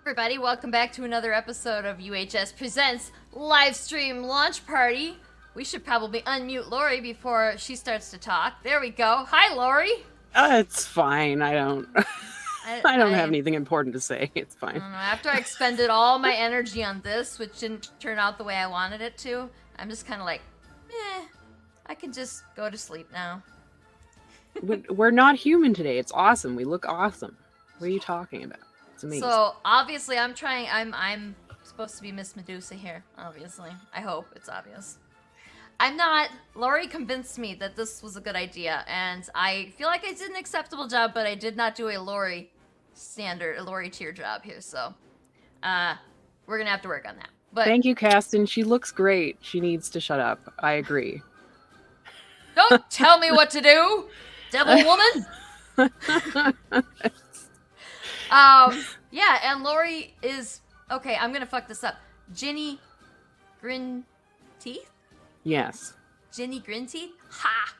Everybody, welcome back to another episode of UHS Presents Livestream Launch Party. We should probably unmute Lori before she starts to talk. There we go. Hi, Lori. It's fine. I don't have anything important to say. It's fine. I don't know. After I expended all my energy on this, which didn't turn out the way I wanted it to, I'm just kind of like, I can just go to sleep now. We're not human today. It's awesome. We look awesome. What are you talking about? It's amazing. So obviously, I'm supposed to be Miss Medusa here. Obviously, I hope it's obvious. I'm not. Lori convinced me that this was a good idea, and I feel like I did an acceptable job, but I did not do a Lori tier job here. So, we're gonna have to work on that. But thank you, Caston. She looks great. She needs to shut up. I agree. Don't tell me what to do, devil woman. Yeah, and Lori is okay. I'm gonna fuck this up. Ginny Grinteeth? Yes. Ginny Grinteeth? Ha!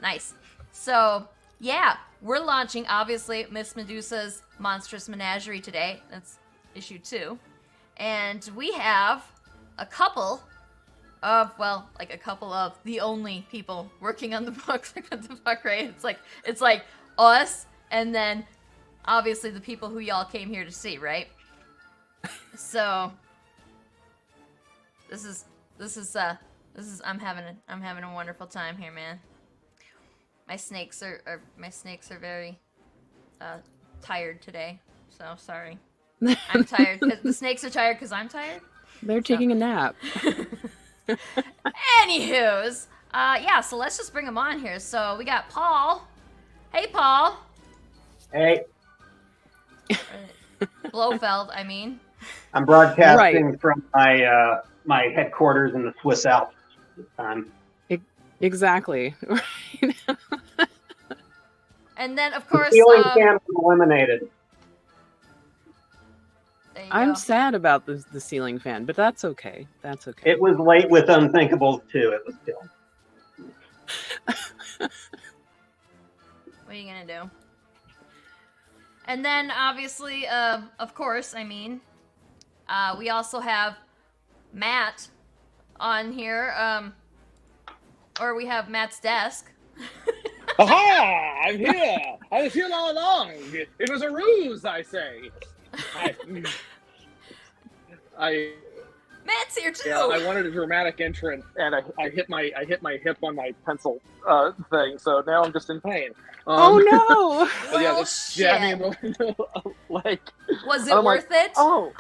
Nice. So, yeah, we're launching, obviously, Miss Medusa's Monstrous Menagerie today. That's issue 2. And we have a couple of the only people working on the book. What the fuck, right? It's like us, and then obviously the people who y'all came here to see, right? So this is I'm having a wonderful time here, man. My snakes are very tired today. So sorry. I'm tired. The snakes are tired because I'm tired. They're taking a nap. Anywho's, yeah. So let's just bring them on here. So we got Paul. Hey, Paul. Hey. Blofeld, I mean. I'm broadcasting from my my headquarters in the Swiss Alps this time. Exactly. And then, of course, the ceiling fan was eliminated. I'm sad about the ceiling fan, but that's okay. That's okay. It was late with Unthinkables too. It was still. What are you gonna do? And then, obviously, of course, I mean, we also have Matt on here, or we have Matt's desk. Aha! I'm here! I was here all along! It was a ruse, I say! Matt's here too! Yeah, I wanted a dramatic entrance, and I hit my hip on my pencil thing, so now I'm just in pain. Oh no! Well, yeah, this jabbing in the window, like... Was it worth it? Oh!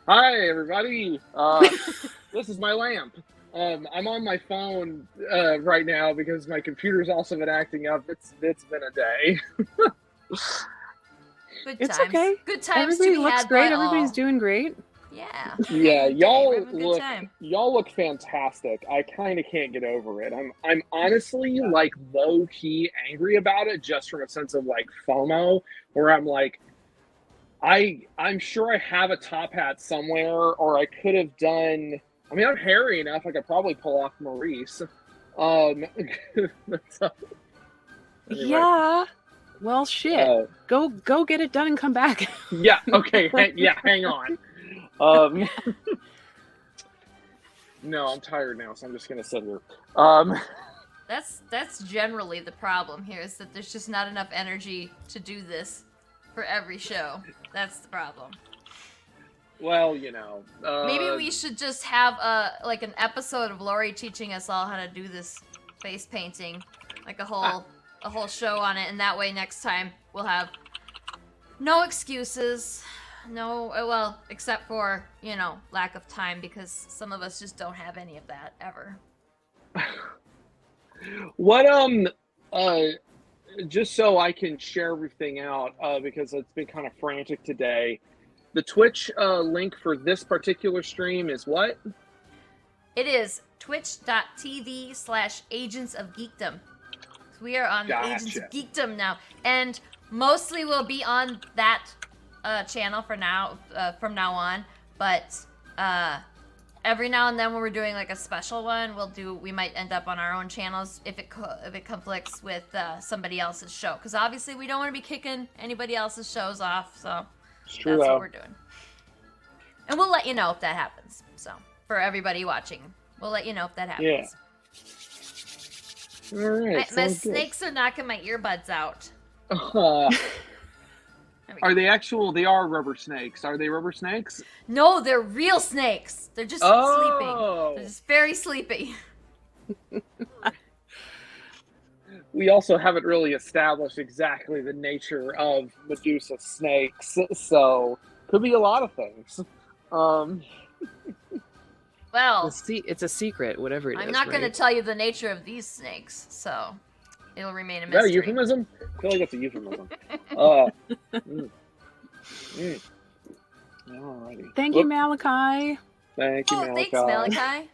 Hi everybody! This is my lamp. I'm on my phone right now because my computer's also been acting up. It's been a day. Good it's times. Okay. Good times. Everybody to be looks had great. by Everybody's all. doing great. Yeah. Yeah, y'all look fantastic. I kind of can't get over it. I'm honestly like low key angry about it, just from a sense of like FOMO, where I'm like, I'm sure I have a top hat somewhere, or I could have done. I mean, I'm hairy enough. I could probably pull off Maurice. Anyway. Yeah. Well, shit. Go get it done and come back. Yeah. Okay. Hang on. No, I'm tired now, so I'm just gonna sit here. That's generally the problem here, is that there's just not enough energy to do this for every show. That's the problem. Well, you know. Maybe we should just have an episode of Lori teaching us all how to do this face painting, like a whole show on it, and that way next time we'll have no excuses. No, well, except for, lack of time, because some of us just don't have any of that ever. What, just so I can share everything out, because it's been kind of frantic today, the Twitch link for this particular stream is what? It is twitch.tv/Agents of Geekdom. So we are on Agents of Geekdom now, and mostly we'll be on that channel from now on, but every now and then when we're doing like a special one, we might end up on our own channels if it conflicts with somebody else's show, because obviously we don't want to be kicking anybody else's shows off. So that's what we're doing, and we'll let you know if that happens. So for everybody watching, we'll let you know if that happens. Yeah. All right. My snakes are knocking my earbuds out. Are they actual? They are rubber snakes. Are they rubber snakes? No, they're real snakes. They're just sleeping. They're just very sleepy. We also haven't really established exactly the nature of Medusa snakes, so could be a lot of things. Well, it's a secret, whatever it is. I'm not going to tell you the nature of these snakes, so it'll remain a mystery. Is that a euphemism? I feel like that's a euphemism. Alrighty. Thank you, Malachi. Thank you, Malachi. Thanks, Malachi.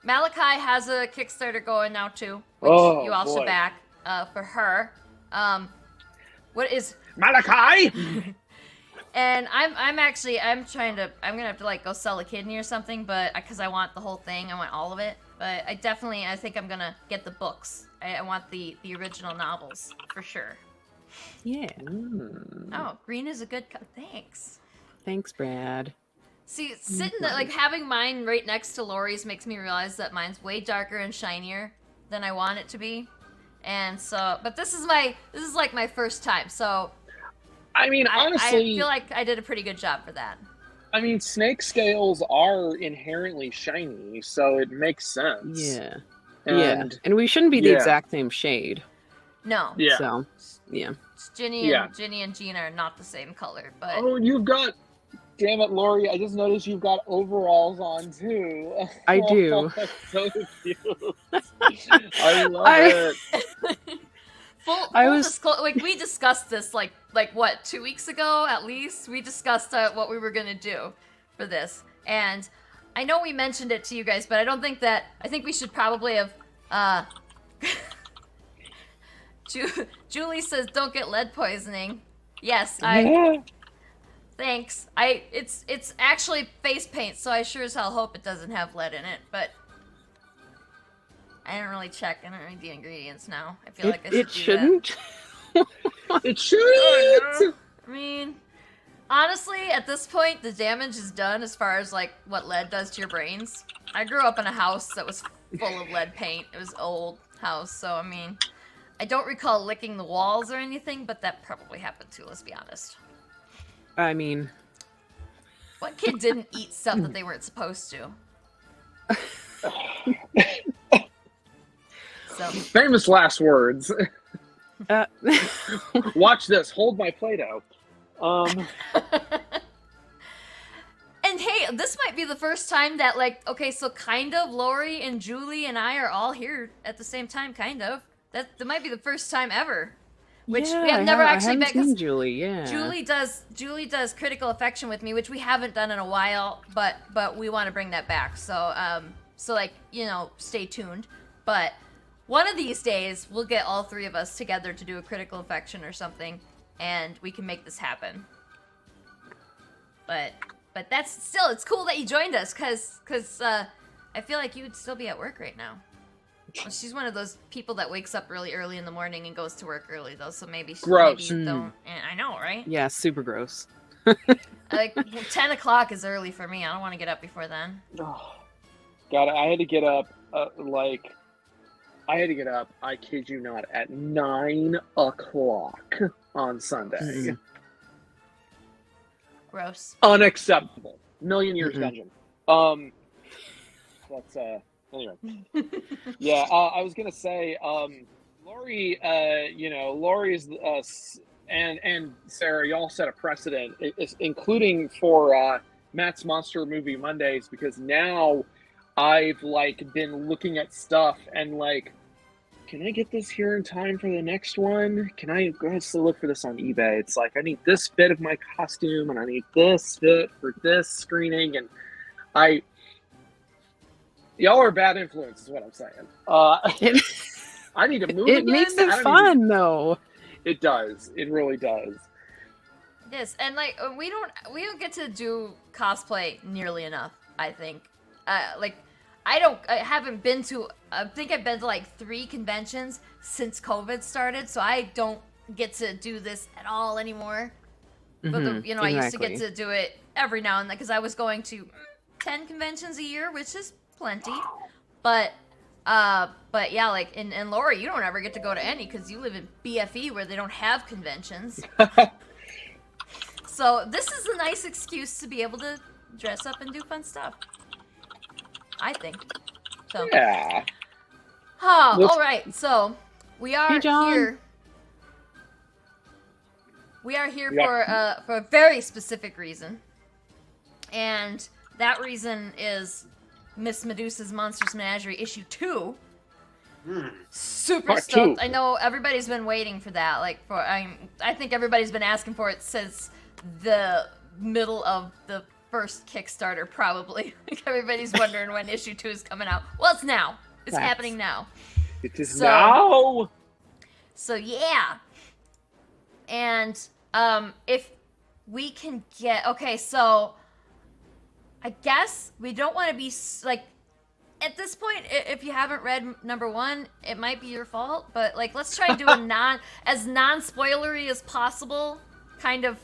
Malachi has a Kickstarter going now too, which you all should back for her. What is Malachi? And I'm gonna have to like go sell a kidney or something, but because I want the whole thing, I want all of it. But I think I'm gonna get the books. I want the original novels for sure. Yeah. Oh, green is a good thanks. Thanks, Brad. See, having mine right next to Lori's makes me realize that mine's way darker and shinier than I want it to be. And so, but this is like my first time, so I mean, honestly, I feel like I did a pretty good job for that. I mean, snake scales are inherently shiny, so it makes sense. Yeah. And we shouldn't be the exact same shade. No. Yeah. So, yeah. Ginny and Gina are not the same color, but you've got. Damn it, Lori! I just noticed you've got overalls on too. I do. So cute. I love it. We discussed this like what, 2 weeks ago at least. We discussed what we were gonna do for this, and I know we mentioned it to you guys, but I think we should probably have. Julie says, "Don't get lead poisoning." Yes, Thanks. It's actually face paint, so I sure as hell hope it doesn't have lead in it, but I didn't really check. I don't read the ingredients now. I feel like it shouldn't. It shouldn't. I mean, honestly, at this point, the damage is done as far as like what lead does to your brains. I grew up in a house that was full of lead paint. It was an old house, so I mean, I don't recall licking the walls or anything, but that probably happened too, let's be honest. I mean, what kid didn't eat stuff that they weren't supposed to? Famous last words. Watch this. Hold my Play-Doh. And hey, this might be the first time that so kind of Lori and Julie and I are all here at the same time, kind of. That might be the first time ever. Which we have never actually met, because Julie, yeah. Julie does Critical Affection with me, which we haven't done in a while, but we want to bring that back. So stay tuned. But one of these days we'll get all three of us together to do a Critical Affection or something, and we can make this happen. But that's still, it's cool that you joined us, because I feel like you would still be at work right now. Well, she's one of those people that wakes up really early in the morning and goes to work early, though, so maybe you don't. I know, right? Yeah, super gross. 10 o'clock is early for me. I don't want to get up before then. Oh, God, I had to get up, I kid you not, at 9 o'clock on Sunday. Mm-hmm. Gross. Unacceptable. Million Years Dungeon. That's, anyway. Yeah, I was gonna say, Lori, Lori's, and Sarah, y'all set a precedent, including for Matt's Monster Movie Mondays, because now I've been looking at stuff and can I get this here in time for the next one? Can I go ahead and look for this on eBay? It's I need this bit of my costume and I need this bit for this screening, and y'all are a bad influence, is what I'm saying. I need to move it again. Makes it fun, though. It does. It really does. Yes, and we don't get to do cosplay nearly enough. I think. I haven't been to. I think I've been to like 3 conventions since COVID started, so I don't get to do this at all anymore. But I used to get to do it every now and then because I was going to 10 conventions a year, which is plenty. But yeah, like and Lori, you don't ever get to go to any because you live in BFE where they don't have conventions. So this is a nice excuse to be able to dress up and do fun stuff. I think. So. Yeah. All right. So we are here. We are here for a very specific reason, and that reason is Miss Medusa's Monstrous Menagerie issue 2. Super Part stoked! 2. I know everybody's been waiting for that. I think everybody's been asking for it since the middle of the first Kickstarter, probably. Everybody's wondering when issue 2 is coming out. Well, it's now. It's happening now. It is now. So yeah. And if we can get so I guess we don't want to be like at this point. If you haven't read number 1, it might be your fault. But like, let's try and do a non-spoilery as possible. Kind of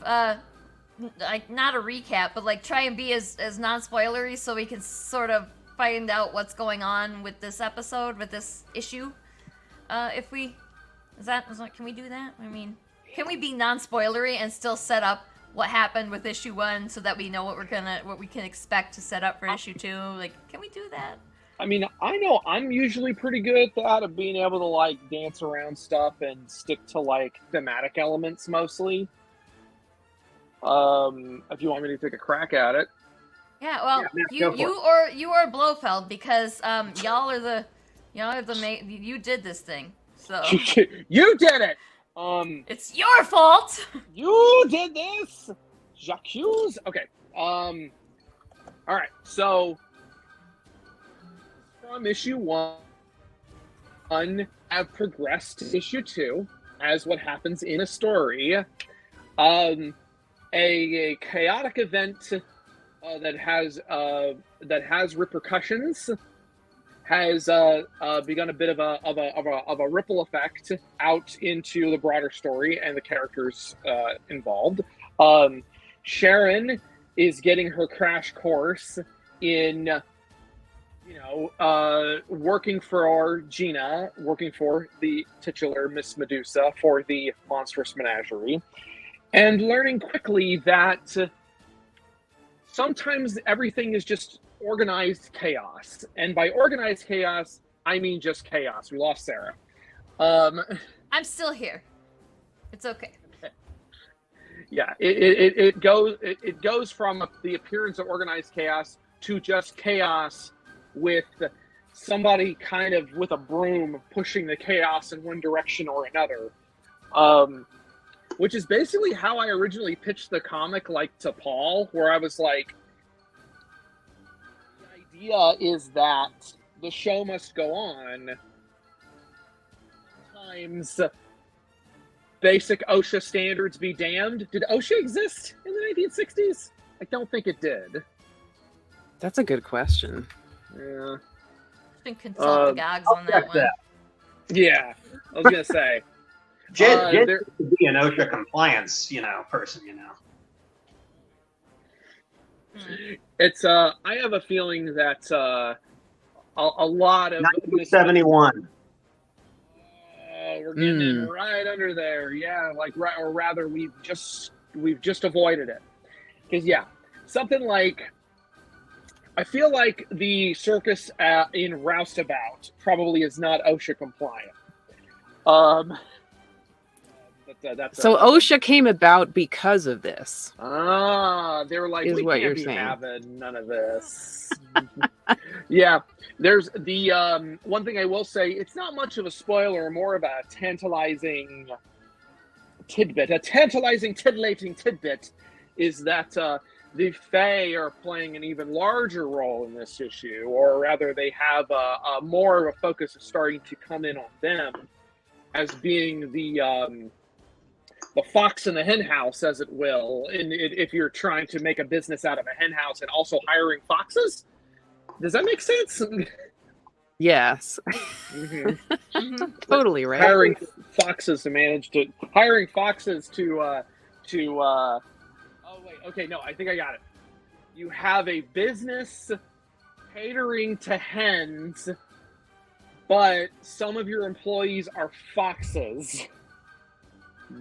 like not a recap, but like try and be as non-spoilery so we can sort of find out what's going on with this episode, with this issue. Can we do that? I mean, can we be non-spoilery and still set up what happened with issue 1 so that we know what we can expect to set up for issue 2? Like, can we do that? I mean, I know I'm usually pretty good at that, of being able to like dance around stuff and stick to like thematic elements mostly. If you want me to take a crack at it. Yeah, well, you or Blofeld, because y'all are the you did this thing. So you did it. It's your fault. You did this, Jacques. Okay. All right. So from issue 1, have progressed to issue 2 as what happens in a story. A chaotic event that has repercussions has begun a bit of a ripple effect out into the broader story and the characters involved. Sharon is getting her crash course in working for Gina, working for the titular Miss Medusa for the Monstrous Menagerie, and learning quickly that sometimes everything is just organized chaos. And by organized chaos, I mean just chaos. We lost Sarah. I'm still here. It's okay. Yeah, it goes from the appearance of organized chaos to just chaos with somebody kind of with a broom pushing the chaos in one direction or another. Which is basically how I originally pitched the comic, like, to Paul, where I was like, the idea is that the show must go on. Sometimes basic OSHA standards be damned. Did OSHA exist in the 1960s? I don't think it did. That's a good question. Yeah. I can consult the gogs on that one. Yeah, I was going to say. Jen could be an OSHA compliance, person, It's I have a feeling that a lot of 1971. We're getting in right under there, yeah. Or rather, we've just avoided it, because something like, I feel like the circus in Roustabout probably is not OSHA compliant. OSHA came about because of this. They were like, is we what can't you're be saying. having none of this. Yeah, there's the one thing I will say, it's not much of a spoiler, more of a tantalizing tidbit. A tantalizing, titillating tidbit is that the Fae are playing an even larger role in this issue, or rather they have a more of a focus starting to come in on them as being the the fox in the hen house, as it will, if you're trying to make a business out of a hen house and also hiring foxes. Does that make sense? Yes. Totally right. Hiring foxes to oh wait, okay, no, I think I got it. You have a business catering to hens, but some of your employees are foxes.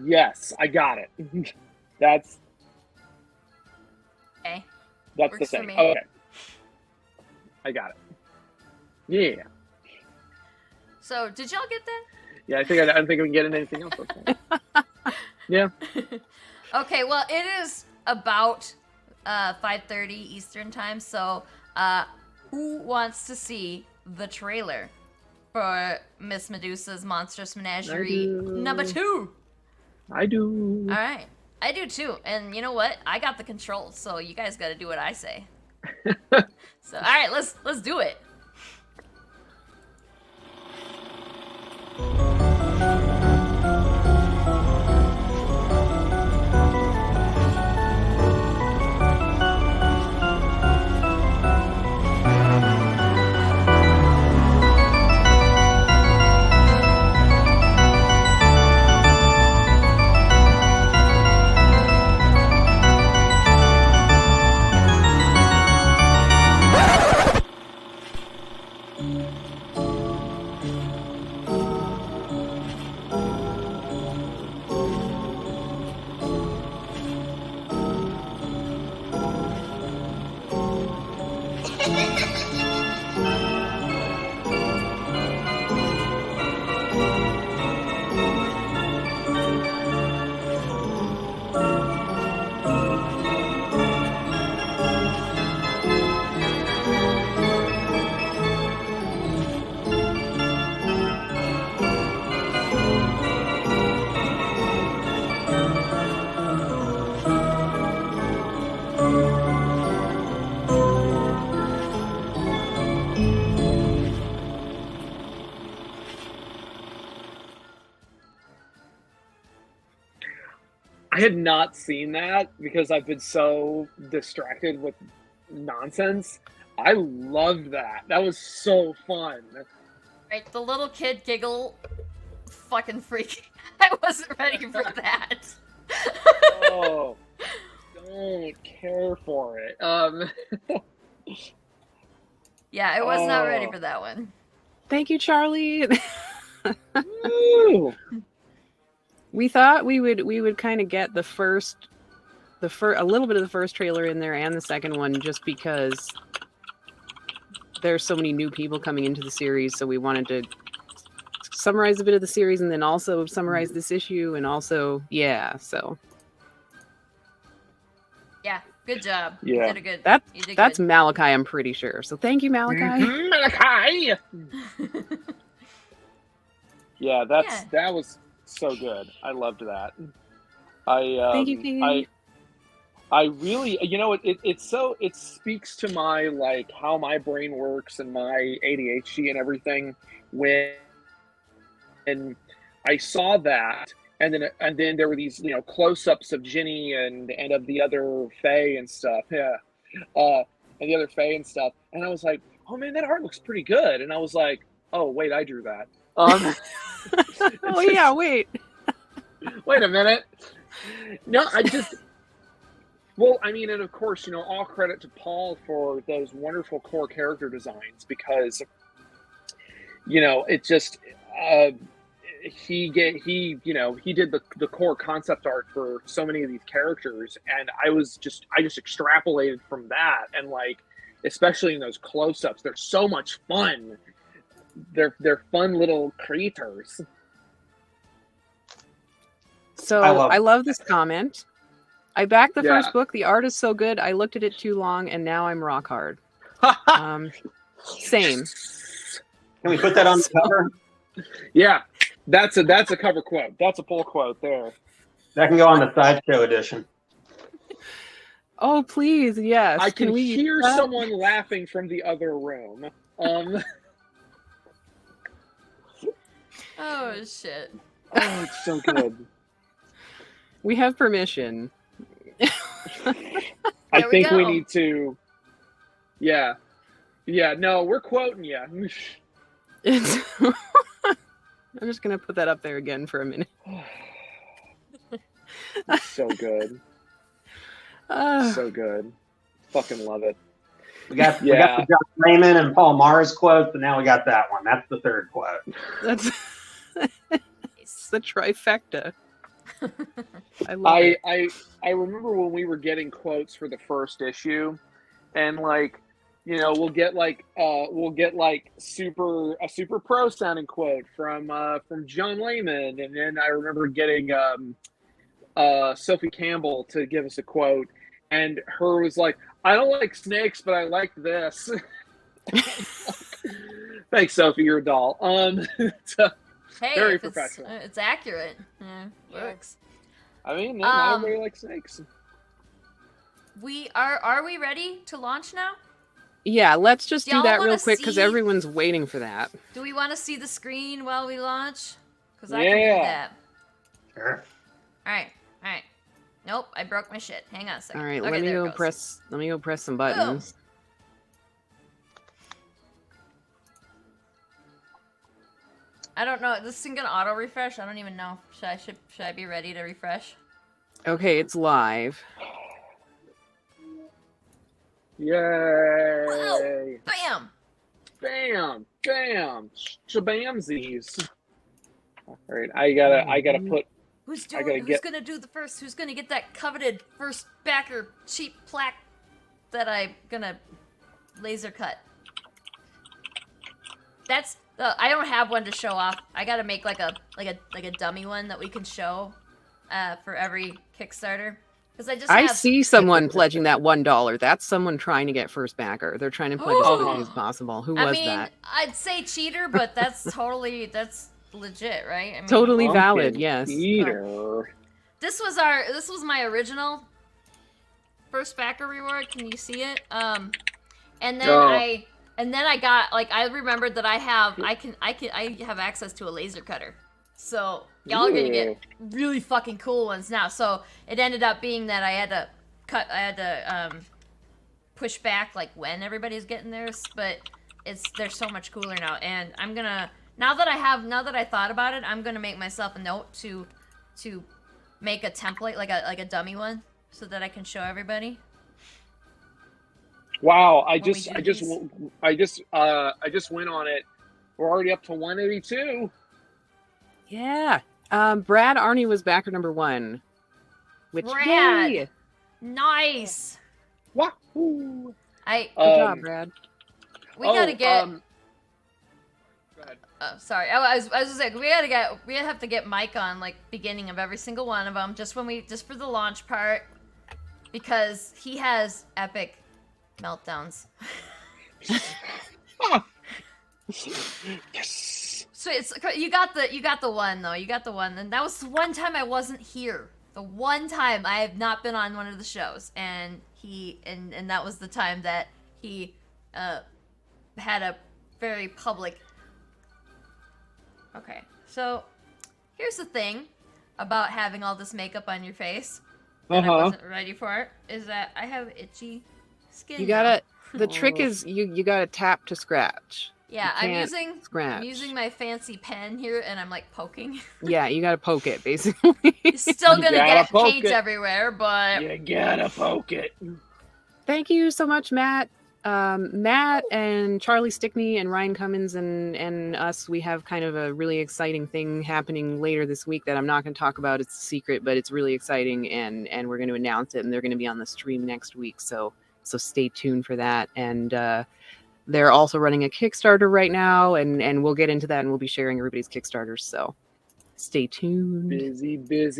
Yes, I got it. That's Okay. That's Works the for thing. me. Okay. I got it. Yeah. So, did y'all get that? Yeah, I don't think we can get into anything else. Yeah. Okay, well, it is about 5:30 Eastern time, so who wants to see the trailer for Miss Medusa's Monstrous Menagerie number 2? I do. All right. I do too. And you know what? I got the controls, so you guys got to do what I say. So, all right, let's do it. I had not seen that because I've been so distracted with nonsense. I loved that. That was so fun. Right, the little kid giggle fucking freak. I wasn't ready for that. Oh, don't care for it. Yeah, I was not ready for that one. Thank you, Charlie. Woo. We thought we would kind of get a little bit of the first trailer in there and the second one, just because there's so many new people coming into the series. So we wanted to summarize a bit of the series and then also summarize this issue, and also so. Yeah, good job. Yeah. You did a good. That's good. Malachi, I'm pretty sure. So thank you, Malachi. Mm-hmm, Malachi. Yeah, that was so good. I loved that. Thank you, Katie. I really, it speaks to my, like, how my brain works and my ADHD and everything when I saw that, and then there were these, close-ups of Ginny and of the other Fae and stuff. Yeah. And the other Fae and stuff. And I was like, oh man, that art looks pretty good. And I was like, oh wait, I drew that. Oh yeah, wait. Wait a minute. No, well, I mean, and of course, all credit to Paul for those wonderful core character designs, because, it just, he did the core concept art for so many of these characters, and I just extrapolated from that, and, like, especially in those close-ups, they're so much fun. They're fun little creators. So I love this comment. I backed the first book. The art is so good. I looked at it too long, and now I'm rock hard. Same. Can we put that on the cover? Yeah, that's a cover quote. That's a pull quote there. That can go on the sideshow edition. Oh please, yes. I can hear someone laughing from the other room. Oh shit. Oh, it's so good. We have permission. I There we think we go. need to. Yeah. Yeah, no, we're quoting you. I'm just going to put that up there again for a minute. So good. So good. Fucking love it. We got the John Raymond and Paul Mars quotes, and now we got that one. That's the third quote. That's it's the trifecta. I love it. I remember when we were getting quotes for the first issue, and like, you know, we'll get like super pro sounding quote from John Layman, and then I remember getting Sophie Campbell to give us a quote, and her was like, I don't like snakes, but I like this. Thanks, Sophie, you're a doll. Hey, very professional. It's accurate. Yeah, works. I mean, not everybody likes snakes. Are we ready to launch now? Yeah, let's just do that real quick because see... everyone's waiting for that. Do we want to see the screen while we launch? Because I can do that. Sure. All right. Nope, I broke my shit. Hang on a second. All right, okay, let me go press some buttons. Boom. I don't know. This thing gonna auto refresh? I don't even know. Should I be ready to refresh? Okay, it's live. Yay! Whoa! Bam! Bam! Bam! Shabamsies! All right, I gotta put. Who's gonna do the first? Who's gonna get that coveted first backer cheap plaque that I'm gonna laser cut? That's I don't have one to show off. I gotta make like a dummy one that we can show for every Kickstarter. Because I see someone pledging that $1. That's someone trying to get first backer. They're trying to pledge as quickly as possible. Who was that? I'd say cheater, but that's that's legit, right? I mean, totally valid. Yes. Cheater. This was my original first backer reward. Can you see it? And then I got I remembered that I have access to a laser cutter. So y'all are gonna get really fucking cool ones now. So it ended up being that I had to push back like when everybody's getting theirs, but they're so much cooler now. And I'm gonna now that I thought about it, I'm gonna make myself a note to make a template like a dummy one so that I can show everybody. Wow, I just went on it. We're already up to 182. Yeah. Brad Arney was backer number 1. Which Brad. Yay! Nice. Wahoo! Good job, Brad. We gotta get. Go ahead. Oh, sorry. I was just saying we have to get Mike on like beginning of every single one of them just for the launch part because he has epic meltdowns. Yes. So you got the one though. You got the one, and that was the one time I wasn't here. The one time I have not been on one of the shows, and that was the time that he had a very public. Okay, so here's the thing about having all this makeup on your face that I wasn't ready for is that I have itchy skin. You gotta. The trick is you gotta tap to scratch. Yeah, I'm scratch. using my fancy pen here, and I'm like poking. Yeah, you gotta poke it, basically. You're still gonna get paint everywhere, but you gotta poke it. Thank you so much, Matt. Matt and Charlie Stickney and Ryan Cummins and us, we have kind of a really exciting thing happening later this week that I'm not going to talk about. It's a secret, but it's really exciting, and we're going to announce it, and they're going to be on the stream next week. So stay tuned for that. And they're also running a Kickstarter right now, and we'll get into that, and we'll be sharing everybody's Kickstarters. So stay tuned. Busy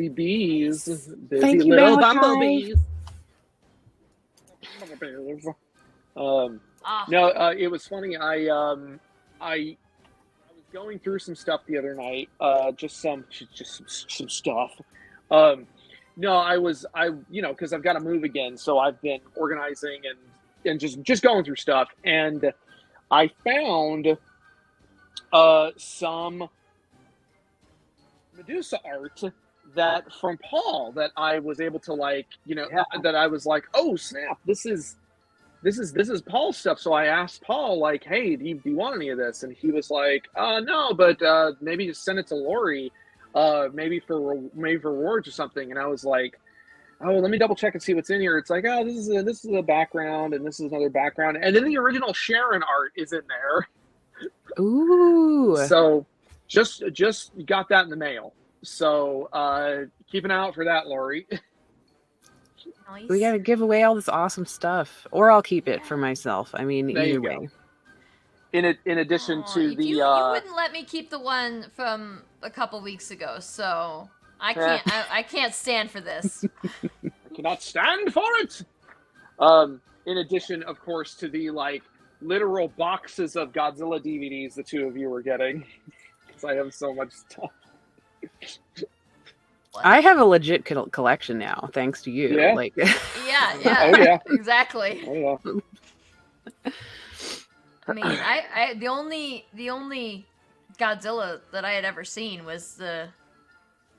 bees. Busy Thank you, little Malachi. bumblebees. No, it was funny. I was going through some stuff the other night. Just some stuff. No, because I've got to move again, so I've been organizing and just going through stuff, and I found some Medusa art that from Paul that I was able to like, Yeah. that I was like, oh snap, this is Paul's stuff. So I asked Paul like, hey, do you want any of this? And he was like, no, but maybe just send it to Lori, maybe for rewards or something. And I was like, oh, let me double check and see what's in here. It's like, oh, this is a background, and this is another background, and then the original Sharon art is in there. Ooh. So just got that in the mail. So keep an eye out for that, Lori. Nice. We gotta give away all this awesome stuff, or I'll keep it for myself. I mean, There either you way. go. In addition to If the you wouldn't let me keep the one from a couple weeks ago, so I can't. I can't stand for this. I cannot stand for it. In addition, of course, to the like literal boxes of Godzilla DVDs the two of you were getting, because I have so much stuff. What? I have a legit collection now, thanks to you. Yeah? Like, Yeah. Oh yeah. Exactly. Oh yeah. I mean, I the only Godzilla that I had ever seen was the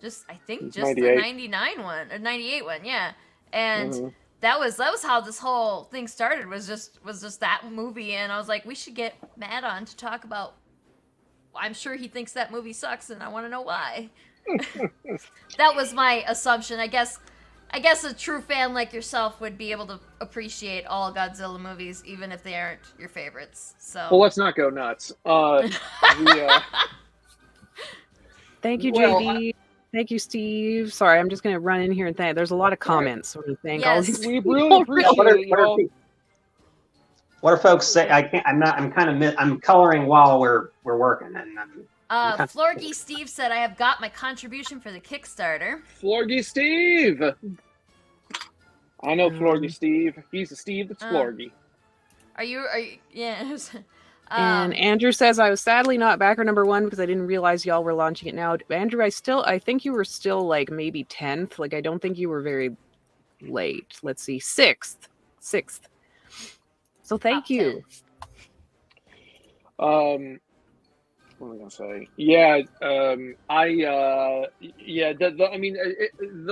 the 98. 99 one or 98 one, yeah. And Mhm. that was how this whole thing started, was just that movie, and I was like, we should get Matt on to talk about, I'm sure he thinks that movie sucks and I want to know why. That was my assumption. I guess a true fan like yourself would be able to appreciate all Godzilla movies, even if they aren't your favorites. So Well, let's not go nuts. thank you, Well, JD. Thank you, Steve. Sorry, I'm just gonna run in here and thank. There's a lot of comments. So to thank all Yes. these. We really appreciate it. What are folks say? I'm coloring while we're working, and Florgy Steve said, I have got my contribution for the Kickstarter. Florgy Steve. I know Florgy Steve. He's the Steve that's Florgy. Are you yeah. And Andrew says, I was sadly not backer number 1 because I didn't realize y'all were launching it now. Andrew, I think you were still like maybe 10th. Like, I don't think you were very late. Let's see, 6th. So thank you. What am I gonna say? Yeah, the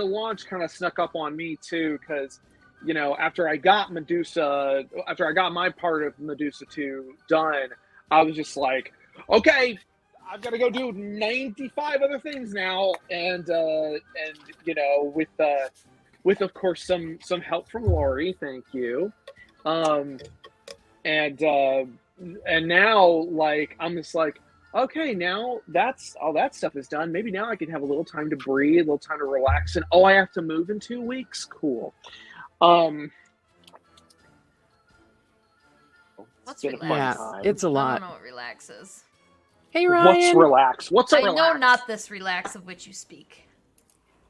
launch kind of snuck up on me too, because after I got my part of Medusa 2 done, I was just like, okay, I've got to go do 95 other things now, and with of course some help from Lori, thank you, and now like I'm just like, okay, now that's all that stuff is done. Maybe now I can have a little time to breathe, a little time to relax, and I have to move in 2 weeks. Cool. What's been a fun relax? time. It's a I lot. don't know what relax is. Hey, Ryan. What's relax? What's a I relax? know not this relax of which you speak.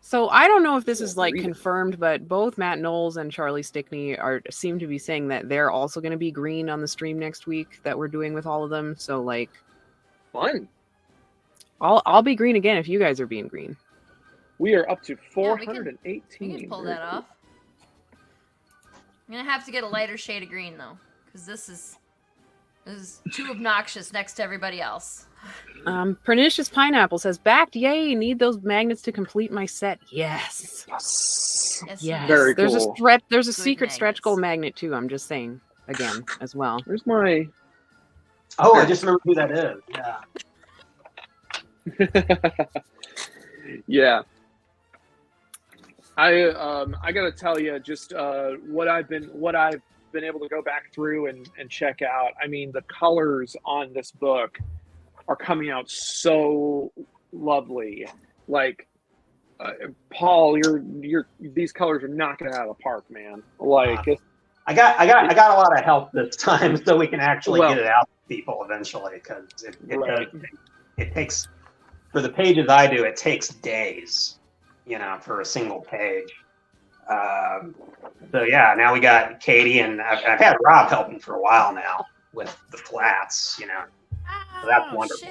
So I don't know if this is like confirmed, but both Matt Knowles and Charlie Stickney seem to be saying that they're also going to be green on the stream next week that we're doing with all of them. So like, Fun. I'll be green again if you guys are being green. We are up to Yeah, 418. We can pull that off. I'm gonna have to get a lighter shade of green though, because this is too obnoxious next to everybody else. Pernicious Pineapple says, backed, yay, need those magnets to complete my set. Yes. Yes. Yes. Very There's cool. There's a Good secret stretch magnets. goal magnet too, I'm just saying again as well. Where's my... oh, I just remember who that is. Yeah. Yeah. I gotta tell you, just what I've been able to go back through and check out. I mean, the colors on this book are coming out so lovely. Like, Paul, these colors are knocking it out of the park, man. Like, I got a lot of help this time, so we can actually get it out to people eventually, because it takes, for the pages I do, it takes days, for a single page. So yeah, now we got Katie, and I've had Rob helping for a while now with the flats, So that's wonderful.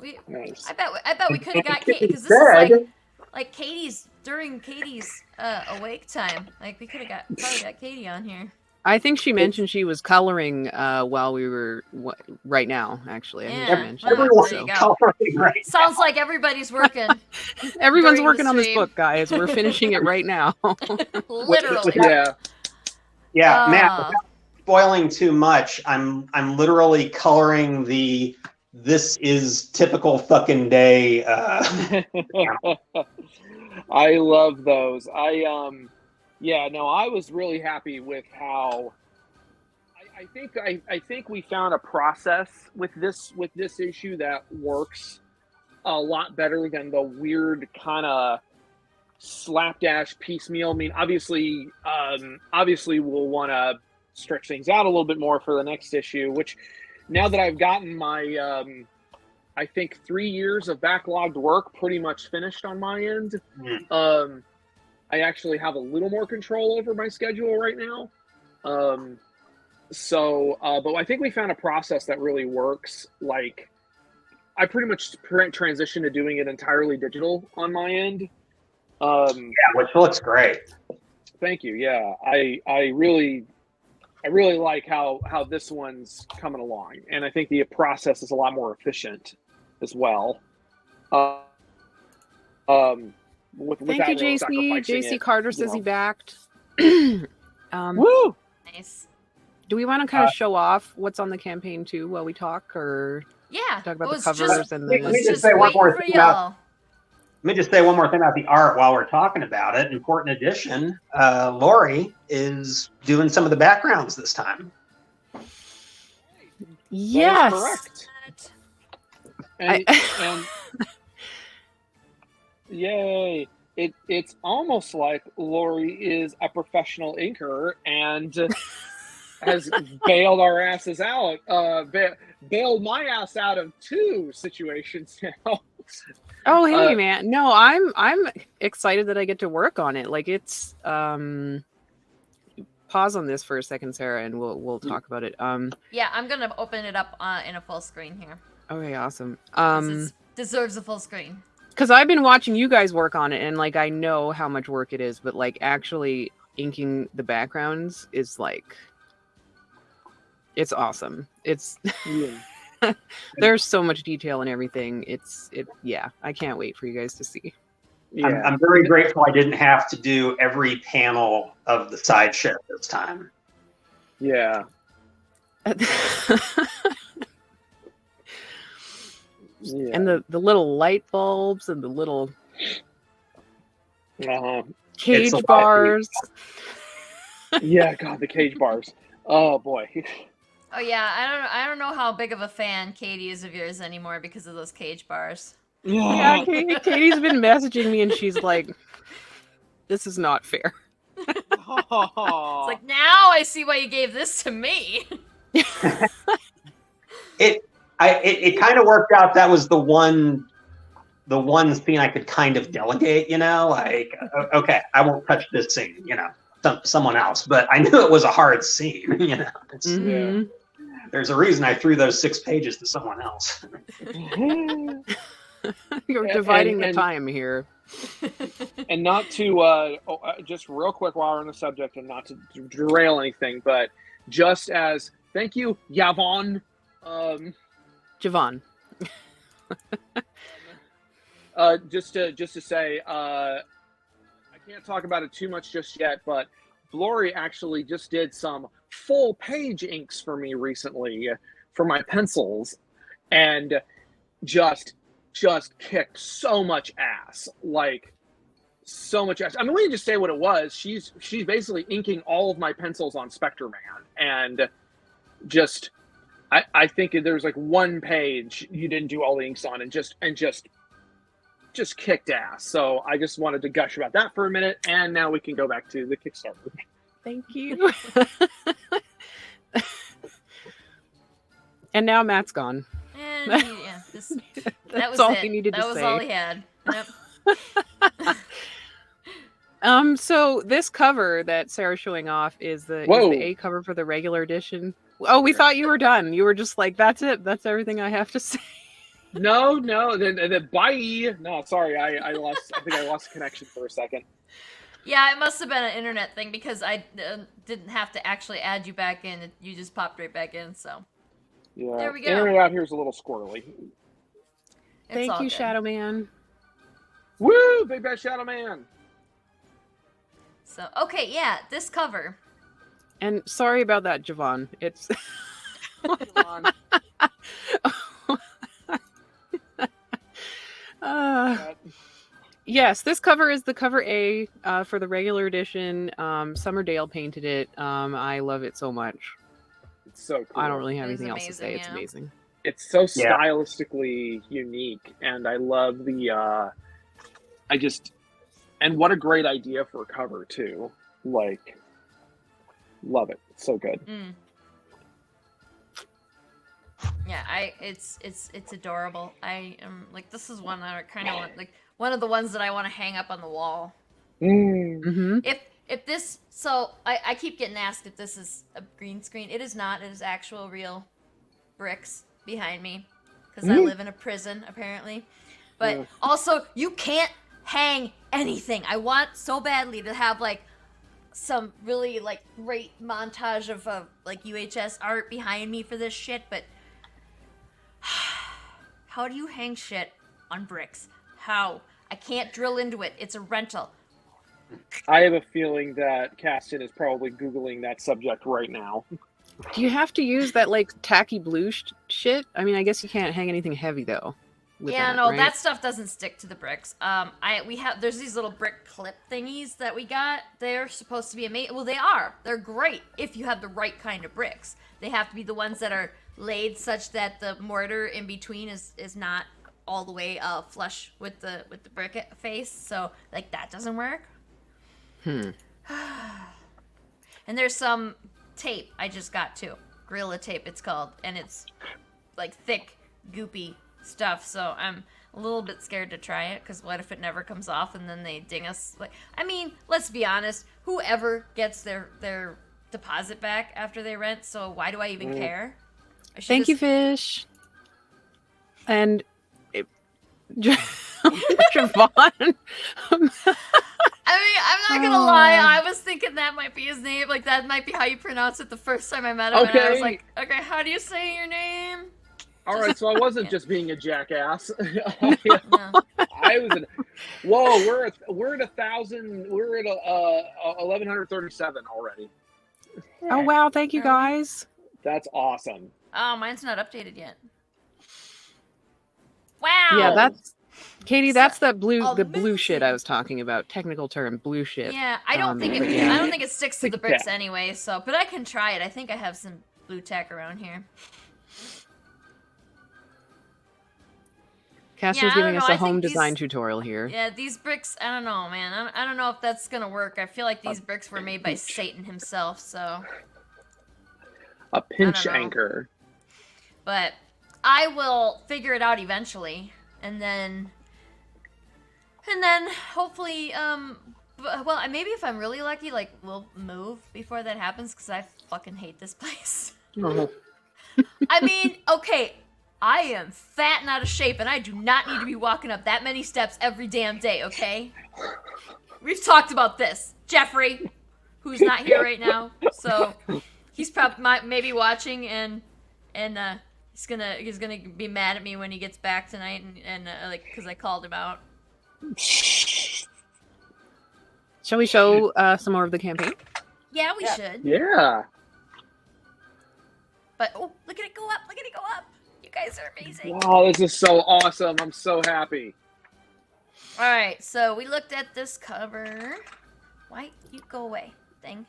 Shit. nice. I bet we could have got Katie, because this is like Katie's during Katie's awake time. Like we could have probably got Katie on here. I think she mentioned she was coloring while we were right now. Actually, I think she mentioned everyone's there you go. coloring right Sounds like everybody's working. Everyone's during working the on this stream. book, guys. We're finishing it right now. Literally. Yeah, Matt. Without spoiling too much, I'm literally coloring the "this is typical fucking day." I love those. I was really happy with how. I think we found a process with this issue that works a lot better than the weird kind of slapdash piecemeal. I mean, obviously we'll want to stretch things out a little bit more for the next issue. Which, now that I've gotten my, I think 3 years of backlogged work pretty much finished on my end, I actually have a little more control over my schedule right now. But I think we found a process that really works. Like, I pretty much transitioned to doing it entirely digital on my end. Which looks great. Thank you. Yeah, I really like how this one's coming along, and I think the process is a lot more efficient as well. Thank you, JC. JC Carter says he backed. Woo! Nice. Do we want to kind of show off what's on the campaign too while we talk, or talk about the covers and the? Let me just say one more thing about the art while we're talking about it. Important addition: Lori is doing some of the backgrounds this time. Yes. Correct. And yay! It's almost like Lori is a professional inker and has bailed our asses out. Bailed my ass out of 2 situations now. Oh, hey, man. No, I'm excited that I get to work on it. Like, it's pause on this for a second, Sarah, and we'll talk about it. Yeah, I'm gonna open it up in a full screen here. Okay, awesome. It deserves a full screen. Because I've been watching you guys work on it, and like I know how much work it is, but like actually inking the backgrounds is like, it's awesome. It's there's so much detail and everything. I can't wait for you guys to see. Yeah. I'm very grateful I didn't have to do every panel of the sideshow this time. Yeah. And the little light bulbs and the little cage bars. Yeah, God, the cage bars. Oh boy. Oh yeah, I don't know how big of a fan Katie is of yours anymore because of those cage bars. Yeah, Katie's been messaging me and she's like, "This is not fair." It's like, now I see why you gave this to me. It kind of worked out. That was the one scene I could kind of delegate, like, okay, I won't touch this scene, someone else. But I knew it was a hard scene, There's a reason I threw those 6 pages to someone else. You're dividing the time here. And not to, just real quick while we're on the subject, and not to derail anything, but just as, thank you, Yvonne. Javon. Just to say, I can't talk about it too much just yet, but Lori actually just did some full page inks for me recently for my pencils, and just kicked so much ass, like so much ass. I mean, we can just say what it was. She's basically inking all of my pencils on Spectre Man, and just I think there's like 1 page you didn't do all the inks on, and just kicked ass. So I just wanted to gush about that for a minute, and now we can go back to the Kickstarter. Thank you. And now Matt's gone. And that was all it. he needed to say. That was all he had. Yep. So this cover that Sarah's showing off is the A cover for the regular edition. Oh, we thought you were done. You were just like, that's it. That's everything I have to say. No. Then bye. No, sorry. I think I lost connection for a second. Yeah, it must have been an internet thing because I didn't have to actually add you back in. You just popped right back in, so. Yeah, there we go. Internet out here is a little squirrely. Thank you, Shadow Man. Woo! Big Bad Shadow Man! So, okay, yeah, this cover. And sorry about that, Javon. It's... Javon. Yes, this cover is the cover A for the regular edition. Summerdale painted it. I love it so much. It's so cool. I don't really have anything else to say. Yeah. It's amazing. It's so stylistically unique, and I love the. And what a great idea for a cover too. Like, love it. It's so good. Yeah, it's adorable. I am like, this is one that I kind of want, like one of the ones that I want to hang up on the wall. Mm-hmm. If this, so I keep getting asked if this is a green screen. It is not. It is actual real bricks behind me because I live in a prison apparently. But also, you can't hang anything. I want so badly to have like some really like great montage of like UHS art behind me for this shit, but how do you hang shit on bricks? How? I can't drill into it. It's a rental. I have a feeling that Caston is probably Googling that subject right now. Do you have to use that like tacky blue shit? I mean, I guess you can't hang anything heavy though. Yeah, no, right? That stuff doesn't stick to the bricks. There's these little brick clip thingies that we got. They're supposed to be amazing. Well, they are. They're great if you have the right kind of bricks. They have to be the ones that are laid such that the mortar in between is not all the way flush with the brick face. So like that doesn't work. And there's some tape I just got too. Gorilla tape it's called, and it's like thick, goopy stuff. So I'm a little bit scared to try it because what if it never comes off and then they ding us? Like, I mean, let's be honest. Whoever gets their deposit back after they rent. So why do I even care? Thank you, Fish. And Javon. I mean, I'm not gonna lie. I was thinking that might be his name. Like that might be how you pronounce it the first time I met him. Okay. And I was like, okay, how do you say your name? All right, so I wasn't just being a jackass. No. I was. Whoa, we're at 1,000. We're at 1,137 already. Oh wow! Thank you guys. That's awesome. Oh, mine's not updated yet. Wow. Yeah, that's Katie. That's the blue shit I was talking about. Technical term, blue shit. Yeah, I don't think it sticks to the bricks anyway. So, but I can try it. I think I have some blue tack around here. Castor's giving us a home design tutorial here. Yeah, these bricks, I don't know, man. I don't know if that's going to work. I feel like these bricks were made by Satan himself, so. A pinch anchor. But I will figure it out eventually. And then hopefully, well, maybe if I'm really lucky, like, we'll move before that happens, because I fucking hate this place. Oh. I mean, okay, I am fat and out of shape, and I do not need to be walking up that many steps every damn day, okay? We've talked about this. Jeffrey, who's not here right now, so he's probably maybe watching, and he's gonna be mad at me when he gets back tonight, and like, because I called him out. Shall we show some more of the campaign? Yeah, we should. Yeah. But look at it go up! Look at it go up! You guys are amazing. Wow, this is so awesome. I'm so happy. All right, so we looked at this cover. Why you go away, thing?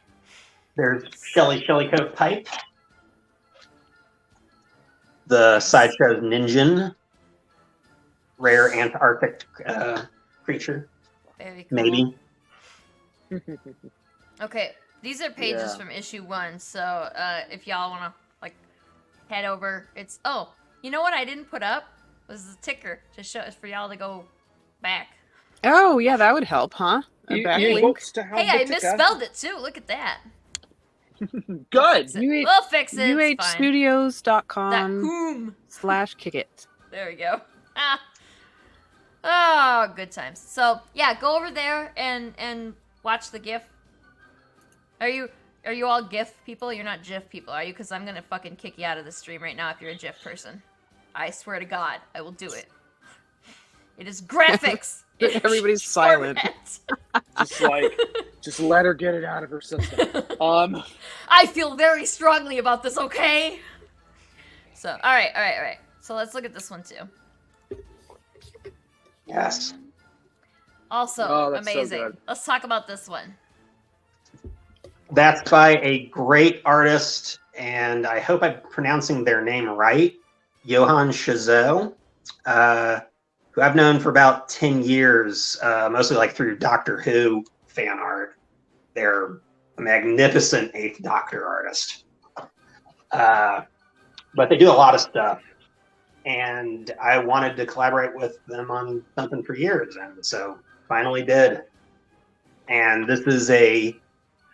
There's Shelly Coat Pipe. The Sideshow's Ninjin. Rare Antarctic creature. Very cool. Maybe. Okay, these are pages from issue 1, so if y'all want to like head over, it's you know what I didn't put up was the ticker to show for y'all to go back. Oh yeah, that would help, huh? Hey, I misspelled it too. Look at that. Good. We'll fix it. UHstudios.com/kickit. There we go. Oh, good times. So yeah, go over there and watch the GIF? Are you all GIF people? You're not GIF people, are you? Because I'm gonna fucking kick you out of the stream right now if you're a GIF person. I swear to God, I will do it. It is graphics. Everybody's silent. Just let her get it out of her system. I feel very strongly about this, okay? So, all right. So let's look at this one too. Yes. Also, amazing. So good. Let's talk about this one. That's by a great artist, and I hope I'm pronouncing their name right, Johann Chazot, who I've known for about 10 years, mostly like through Doctor Who fan art. They're a magnificent Eighth Doctor artist. But they do a lot of stuff, and I wanted to collaborate with them on something for years, and so finally did. And this is a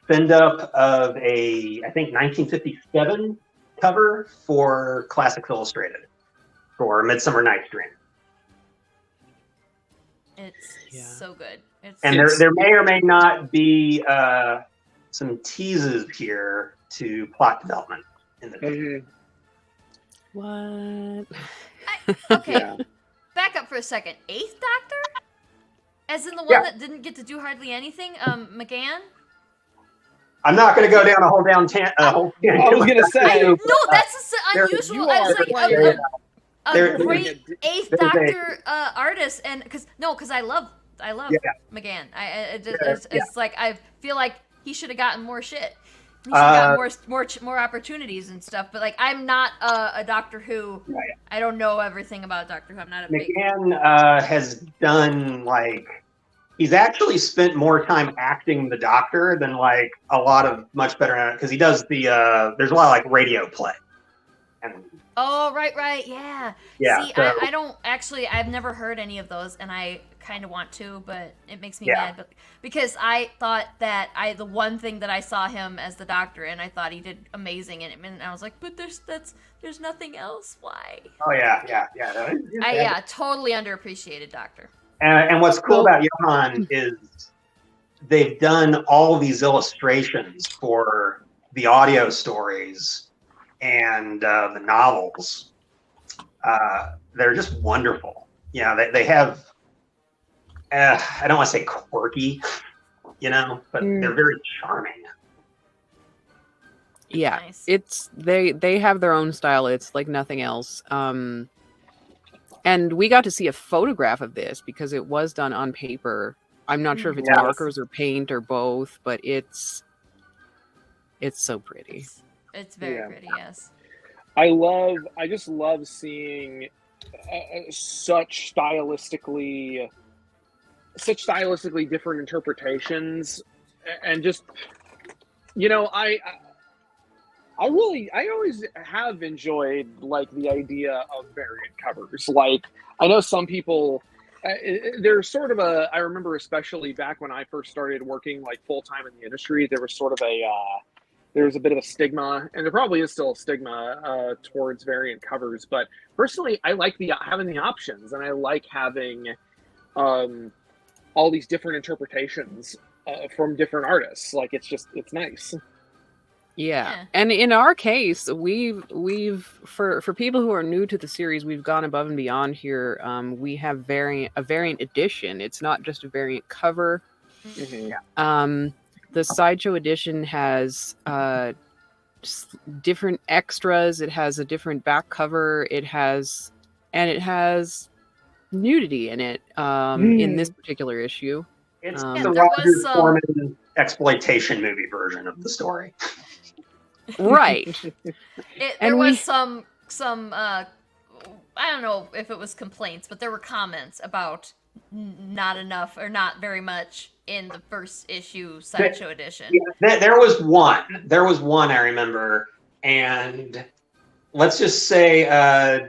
spin-up of a, I think, 1957 cover for Classics Illustrated for Midsummer Night's Dream. It's so good. And there may or may not be some teases here to plot development in the future. What? Okay, back up for a second. Eighth Doctor? As in the one that didn't get to do hardly anything? McGann? I'm not going to go down a whole down I was going to say. No, that's unusual. I was like, a great Eighth Doctor artist, and because I love McGann. It's like I feel like he should have gotten more shit. He should have got more opportunities and stuff. But like, I'm not a Doctor Who. Right. I don't know everything about Doctor Who. I'm not a big. McGann has done he's actually spent more time acting the Doctor than like a lot of much better because he does the there's a lot of like radio play. And oh right, yeah. Yeah. See, I don't actually. I've never heard any of those, and I kind of want to, but it makes me mad. But because I thought that the one thing that I saw him as the Doctor, and I thought he did amazing in it, and I was like, but there's nothing else. Why? Oh yeah. Totally underappreciated Doctor. And what's cool about Johann is they've done all these illustrations for the audio stories and the novels. They're just wonderful. They have, I don't want to say quirky, but they're very charming. Yeah, nice. It's they have their own style. It's like nothing else. And we got to see a photograph of this because it was done on paper. I'm not sure if it's markers or paint or both, but it's so pretty. It's very pretty, yes. I just love seeing such stylistically different interpretations, and just I always have enjoyed like the idea of variant covers. Like, I know some people, there's sort of I remember especially back when I first started working like full time in the industry, there was sort of there was a bit of a stigma, and there probably is still a stigma towards variant covers. But personally, I like having the options, and I like having all these different interpretations from different artists. Like, it's nice. Yeah. And in our case, we've for people who are new to the series, we've gone above and beyond here. We have a variant edition. It's not just a variant cover. Mm-hmm. The Sideshow edition has different extras. It has a different back cover. It has nudity in it in this particular issue. It's the Roger Corman exploitation movie version of the story. Right. There was some I don't know if it was complaints, but there were comments about not enough or not very much in the first issue Sideshow edition. Yeah, there was one I remember, and let's just say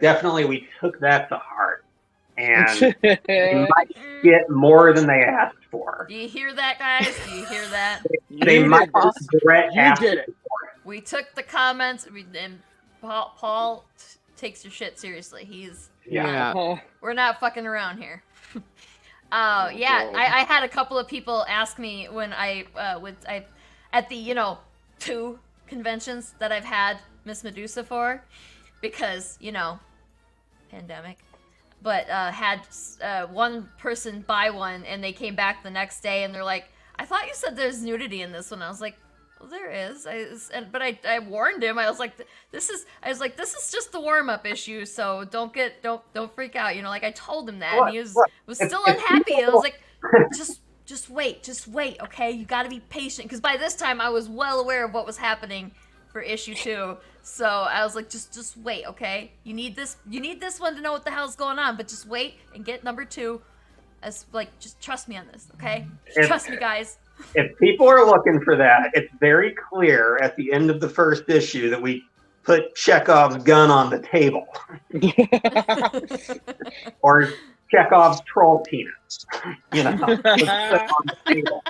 definitely we took that to heart, and they might get more than they asked for. Do you hear that, guys? Do you hear that? They might regret asking. We took the comments, and Paul takes your shit seriously. We're not fucking around here. Oh yeah, I had a couple of people ask me when I at the 2 conventions that I've had Miss Medusa for, because pandemic, but had one person buy one and they came back the next day and they're like, I thought you said there's nudity in this one. I was like, well, there is. But I warned him. I was like, this is just the warm up issue. So don't freak out. I told him that, and he was still unhappy. I was like, just wait. Okay, you got to be patient, because by this time I was well aware of what was happening for issue 2. So I was like, just wait. Okay, you need this one to know what the hell's going on, but just wait and get number 2. Just trust me on this. Okay, trust me, guys. If people are looking for that, it's very clear at the end of the first issue that we put Chekhov's gun on the table. Or Chekhov's troll penis. On the table.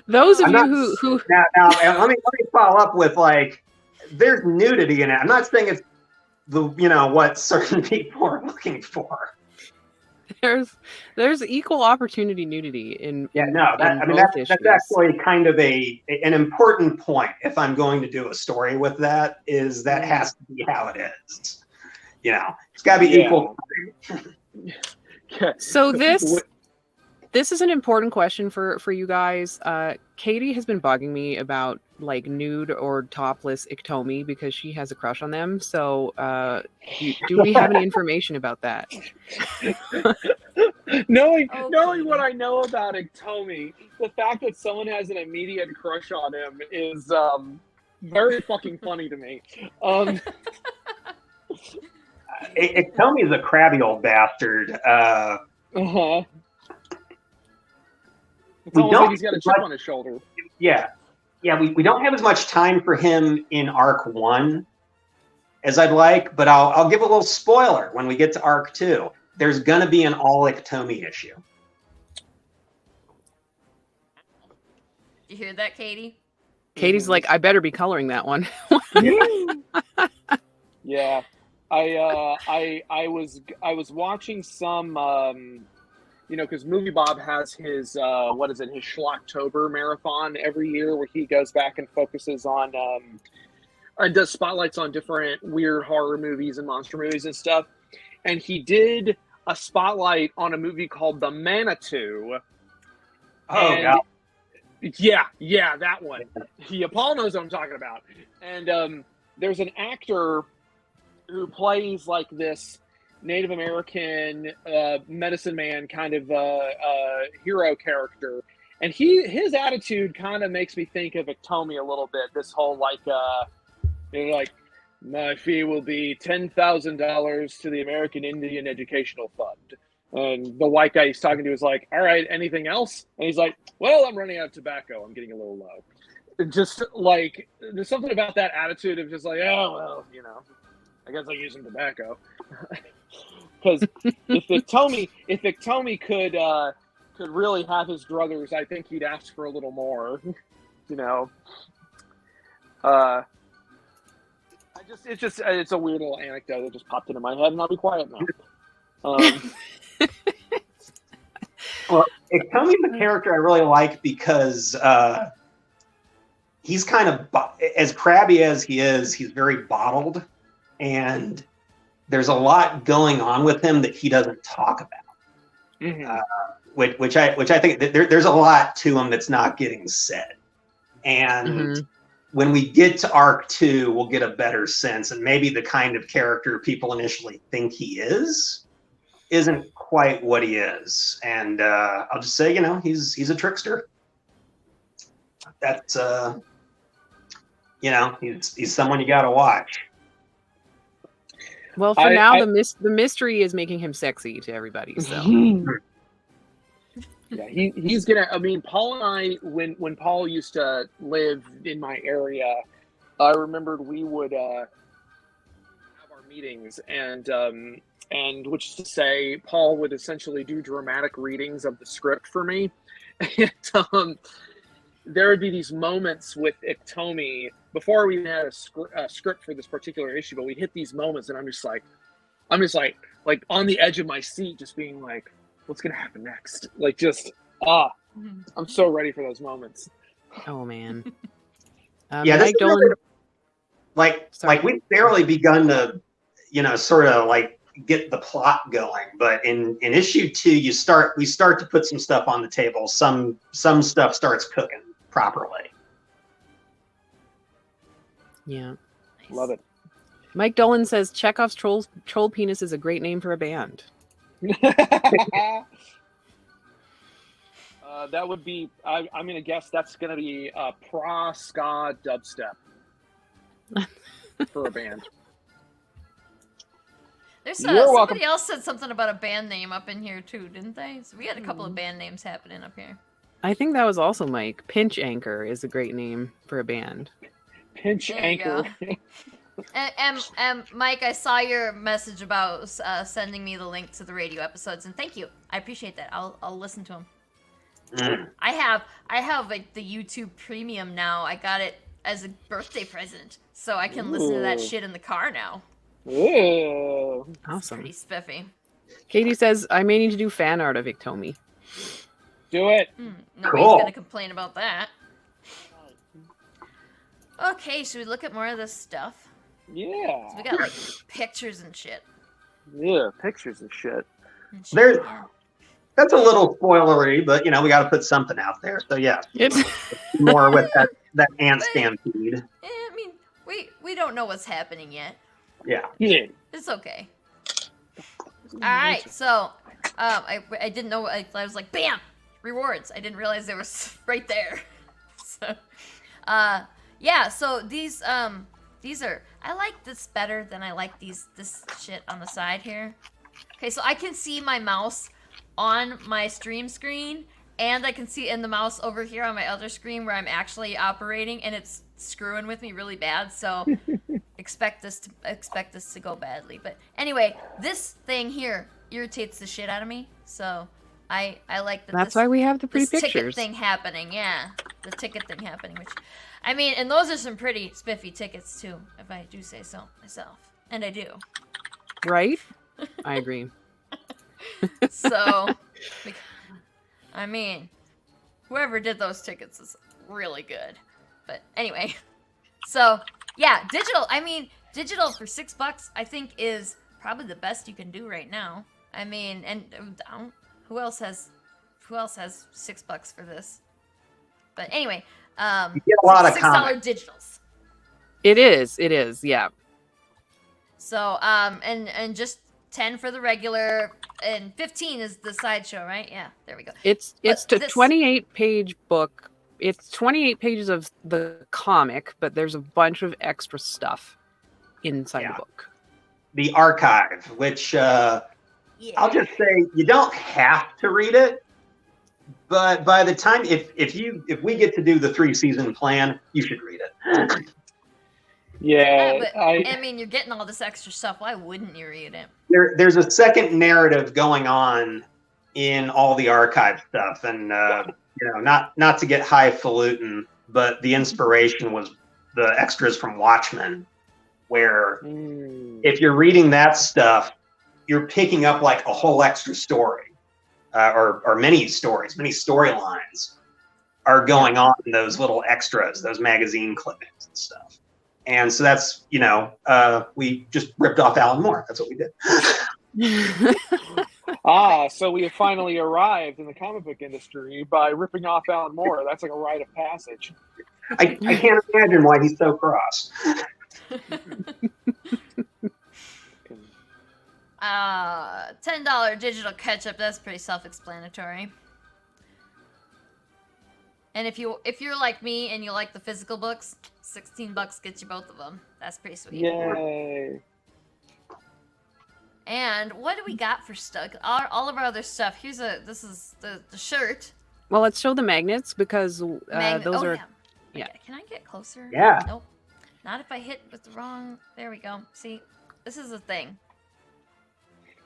Those of you who now let me follow up with, there's nudity in it. I'm not saying it's what certain people are looking for. There's equal opportunity nudity in that's actually kind of an important point. If I'm going to do a story with that, is that has to be how it is. It's got to be equal. So this is an important question for you guys. Katie has been bugging me about nude or topless Iktomi because she has a crush on them. So do we have any information about that? Knowing what I know about Iktomi, the fact that someone has an immediate crush on him is very fucking funny to me. Iktomi is a crabby old bastard. It's almost like he's got a chip on his shoulder. Yeah, we don't have as much time for him in Arc 1 as I'd like, but I'll give a little spoiler when we get to Arc 2. There's gonna be an all Iktomi issue. You hear that, Katie? Katie's like, I better be coloring that one. Yeah, I was watching some. Because Movie Bob has his his Schlocktober marathon every year, where he goes back and focuses on and does spotlights on different weird horror movies and monster movies and stuff. And he did a spotlight on a movie called The Manitou. Oh, yeah, that one. Paul knows what I'm talking about. And there's an actor who plays this Native American medicine man kind of hero character, and his attitude kind of makes me think of Iktomi a little bit. This whole my fee will be $10,000 to the American Indian Educational Fund, and the white guy he's talking to is like, all right, anything else? And he's like, well, I'm running out of tobacco, I'm getting a little low. And just there's something about that attitude of just oh well, I guess I'll use some tobacco. Because if Iktomi could really have his druthers, I think he'd ask for a little more. It's a weird little anecdote that just popped into my head, and I'll be quiet now. Well, Iktomi's a character I really like because he's kind of, as crabby as he is, he's very bottled, and there's a lot going on with him that he doesn't talk about. Mm-hmm. Which I think there's a lot to him that's not getting said. And when we get to Arc 2, we'll get a better sense, and maybe the kind of character people initially think he isn't quite what he is. And I'll just say, he's a trickster. That's he's someone you got to watch. Well, for now, the mystery is making him sexy to everybody. So, yeah, he's gonna. I mean, Paul and I, when Paul used to live in my area, I remembered we would have our meetings, and which is to say, Paul would essentially do dramatic readings of the script for me, and there would be these moments with Iktomi before we even had a script for this particular issue, but we'd hit these moments, and I'm just like, I'm just like on the edge of my seat, just being like, what's gonna happen next? Like, just I'm so ready for those moments. Oh man. Yeah, Mike Dolan. Like we've barely begun to, sort of like get the plot going. But in issue 2, we start to put some stuff on the table. Some stuff starts cooking properly. Yeah. Love it. Mike Dolan says Chekhov's troll penis is a great name for a band. That would be. I'm gonna guess that's gonna be pra ska dubstep for a band. There's somebody else said something about a band name up in here too, didn't they? So we had a couple of band names happening up here. I think that was also Mike. Pinch Anchor is a great name for a band. Pinch Anchor. And Mike, I saw your message about sending me the link to the radio episodes, and thank you. I appreciate that. I'll listen to them. I have like the YouTube Premium now. I got it as a birthday present, so I can listen to that shit in the car now. Ooh. Awesome. Pretty spiffy. Katie says, I may need to do fan art of Iktomi. Do it. Nobody's gonna complain about that. Okay, should we look at more of this stuff? Yeah. So we got like pictures and shit. Yeah, pictures and shit. That's a little spoilery, but we got to put something out there. So yeah, more with that ant stampede. I mean, we don't know what's happening yet. Yeah. It's okay. All right, so I didn't know. I was like, bam, rewards. I didn't realize they were right there. So, yeah. So these are. I like this better than I like this shit on the side here. Okay, so I can see my mouse on my stream screen, and I can see in the mouse over here on my other screen where I'm actually operating, and it's screwing with me really bad. So expect this to go badly. But anyway, this thing here irritates the shit out of me. So I like that. That's why we have the pretty pictures. Ticket thing happening, yeah, the ticket thing happening. Which, I mean, and those are some pretty spiffy tickets too, if I do say so myself, and I do. Right? I agree. So, I mean, whoever did those tickets is really good. But anyway, so yeah, digital. I mean, digital for $6, I think, is probably the best you can do right now. I mean, and who else has $6 for this? But anyway, you get a lot of $6 digitals. It is, yeah. So, and just 10 for the regular, and 15 is the sideshow, right? Yeah, there we go. It's a 28-page book. It's 28 pages of the comic, but there's a bunch of extra stuff inside the book. The archive, which I'll just say you don't have to read it, but by the time if we get to do the 3-season plan, you should read it. Yeah, but I mean, you're getting all this extra stuff. Why wouldn't you read it? There's a second narrative going on in all the archive stuff, and not to get highfalutin, but the inspiration was the extras from Watchmen, where if you're reading that stuff, you're picking up like a whole extra story, or many stories, many storylines are going on in those little extras, those magazine clippings and stuff. And so that's, we just ripped off Alan Moore. That's what we did. So we have finally arrived in the comic book industry by ripping off Alan Moore. That's like a rite of passage. I can't imagine why he's so cross. $10 digital catch-up. That's pretty self-explanatory. And if you're like me and you like the physical books, $16 gets you both of them. That's pretty sweet. Yay! And what do we got for stuff? All of our other stuff. This is the shirt. Well, let's show the magnets because those are. Yeah. Can I get closer? Yeah. Nope. Not if I hit with the wrong. There we go. See, this is the thing.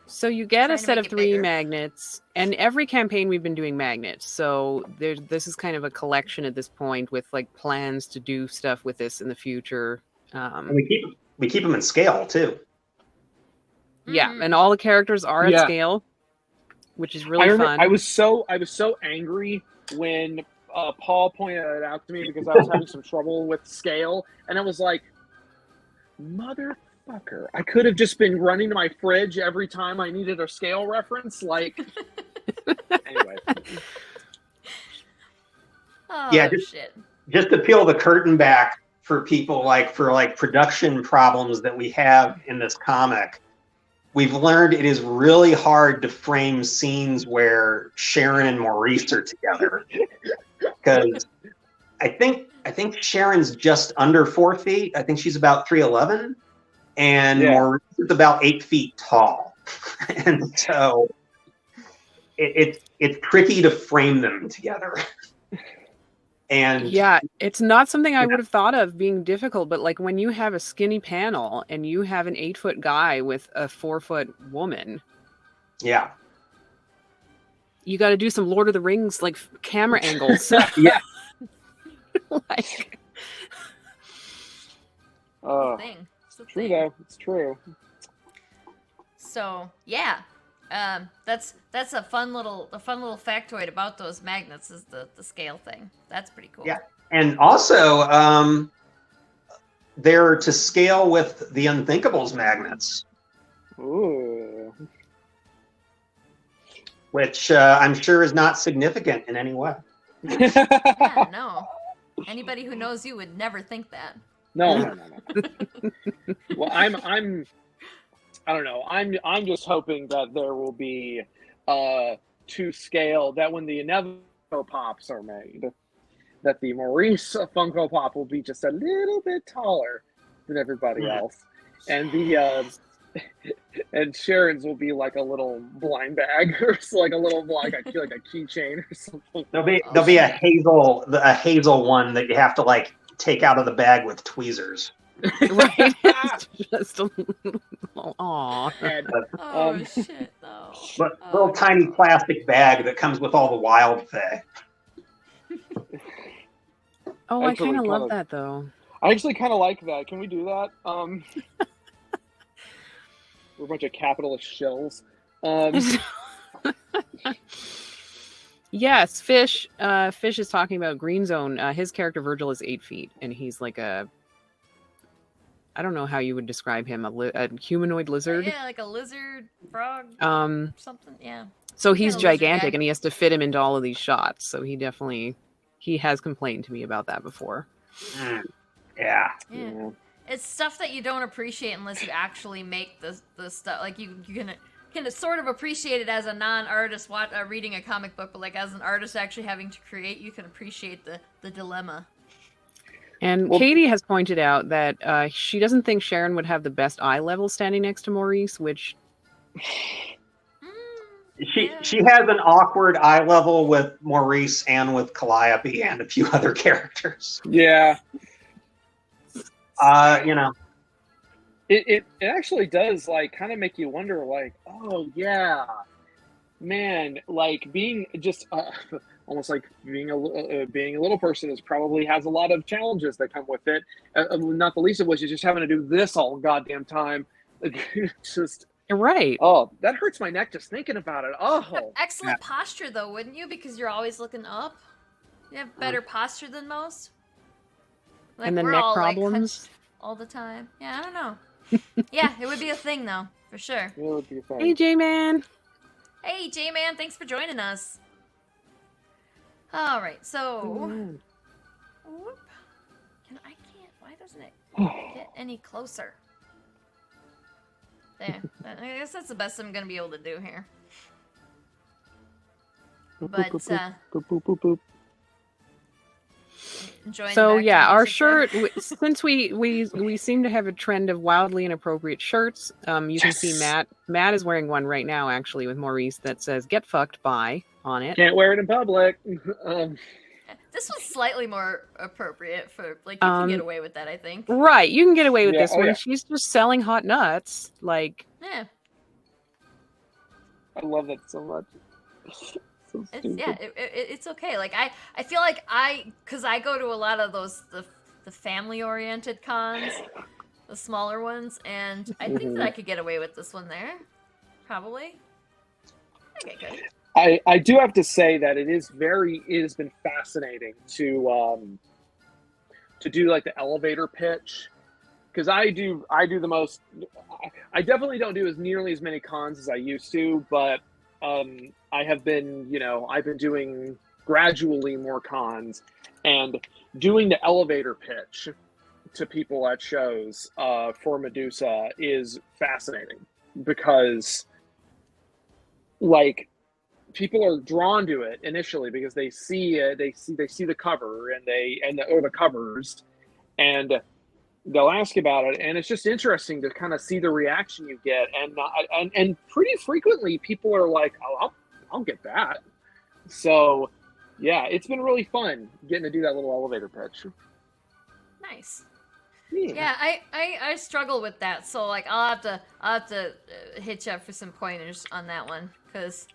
So you get a set of 3 magnets, and every campaign we've been doing magnets. So this is kind of a collection at this point with like plans to do stuff with this in the future. And we keep them in scale too. Yeah, and all the characters are at scale, which is really fun. I was so angry when Paul pointed it out to me because I was having some trouble with scale, and I was like, motherfucker, I could have just been running to my fridge every time I needed a scale reference. Like, anyway. Oh, yeah, just to peel the curtain back for people, for production problems that we have in this comic, we've learned it is really hard to frame scenes where Sharon and Maurice are together, because I think Sharon's just under 4 feet. I think she's about 3'11", and Maurice is about 8 feet tall, and so it's tricky to frame them together. And yeah, it's not something I would have thought of being difficult, but like when you have a skinny panel and you have an 8-foot guy with a 4-foot woman, yeah, you got to do some Lord of the Rings like camera angles. Yeah. Like, thing. It's true though. It's true. So yeah, that's a fun little factoid about those magnets is the scale thing. That's pretty cool. Yeah, and also they're to scale with the Unthinkables magnets. Ooh. Which I'm sure is not significant in any way. Yeah, no. Anybody who knows you would never think that. No. Well, I don't know. I'm just hoping that there will be to scale that when the Inevitable Pops are made, that the Maurice Funko Pop will be just a little bit taller than everybody else, and the and Sharon's will be like a little blind bag or like a little like a keychain or something. There'll be a hazel one that you have to like take out of the bag with tweezers. Right. Just a little, aw. Shit, though. But little tiny plastic bag that comes with all the wild fae. Oh, I kind of love that though. I actually kind of like that. Can we do that? We're a bunch of capitalist shills. Yes, Fish. Fish is talking about Green Zone. His character Virgil is 8 feet, and he's like I don't know how you would describe him. A humanoid lizard. Yeah, like a lizard frog. Something. Yeah. So he's gigantic, and he has to fit him into all of these shots. So he has complained to me about that before. Yeah. It's stuff that you don't appreciate unless you actually make the stuff. Like you can sort of appreciate it as a non-artist reading a comic book, but like as an artist actually having to create, you can appreciate the dilemma. And Katie has pointed out that she doesn't think Sharon would have the best eye level standing next to Maurice, which she has an awkward eye level with Maurice and with Calliope and a few other characters. Yeah. It actually does like kind of make you wonder, like, oh yeah, man, like being just almost like being a little person has a lot of challenges that come with it. Not the least of which is just having to do this all goddamn time. Just right. Oh, that hurts my neck just thinking about it. Oh, excellent posture though, wouldn't you? Because you're always looking up. You have better posture than most. Like, and the we're neck all, problems like, all the time. Yeah, I don't know. Yeah, it would be a thing though, for sure. It would be fun. Hey, J-Man. Hey, J-Man, thanks for joining us. All right, so whoop. Why doesn't it get any closer? There. I guess that's the best I'm gonna be able to do here. But so yeah, our shirt. Since we seem to have a trend of wildly inappropriate shirts, you can see Matt is wearing one right now, actually, with Maurice that says "Get fucked by" on it. Can't wear it in public. This was slightly more appropriate for like you can get away with that, I think. Right, you can get away with this one. She's just selling hot nuts, like. Yeah. I love that so much. It's okay. Like I feel like because I go to a lot of those the family oriented cons, the smaller ones, and I think that I could get away with this one there. Probably. I think I could. I do have to say that it has been fascinating to do like the elevator pitch, because I do the most. I definitely don't do nearly as many cons as I used to, but I've been doing gradually more cons, and doing the elevator pitch to people at shows for Medusa is fascinating, because like people are drawn to it initially because they see it, they see the cover or the covers, and they'll ask about it, and it's just interesting to kind of see the reaction you get, and pretty frequently people are like, "Oh, I'll get that." So, yeah, it's been really fun getting to do that little elevator pitch. Nice. Yeah, I struggle with that, so like I'll have to hit you up for some pointers on that one, because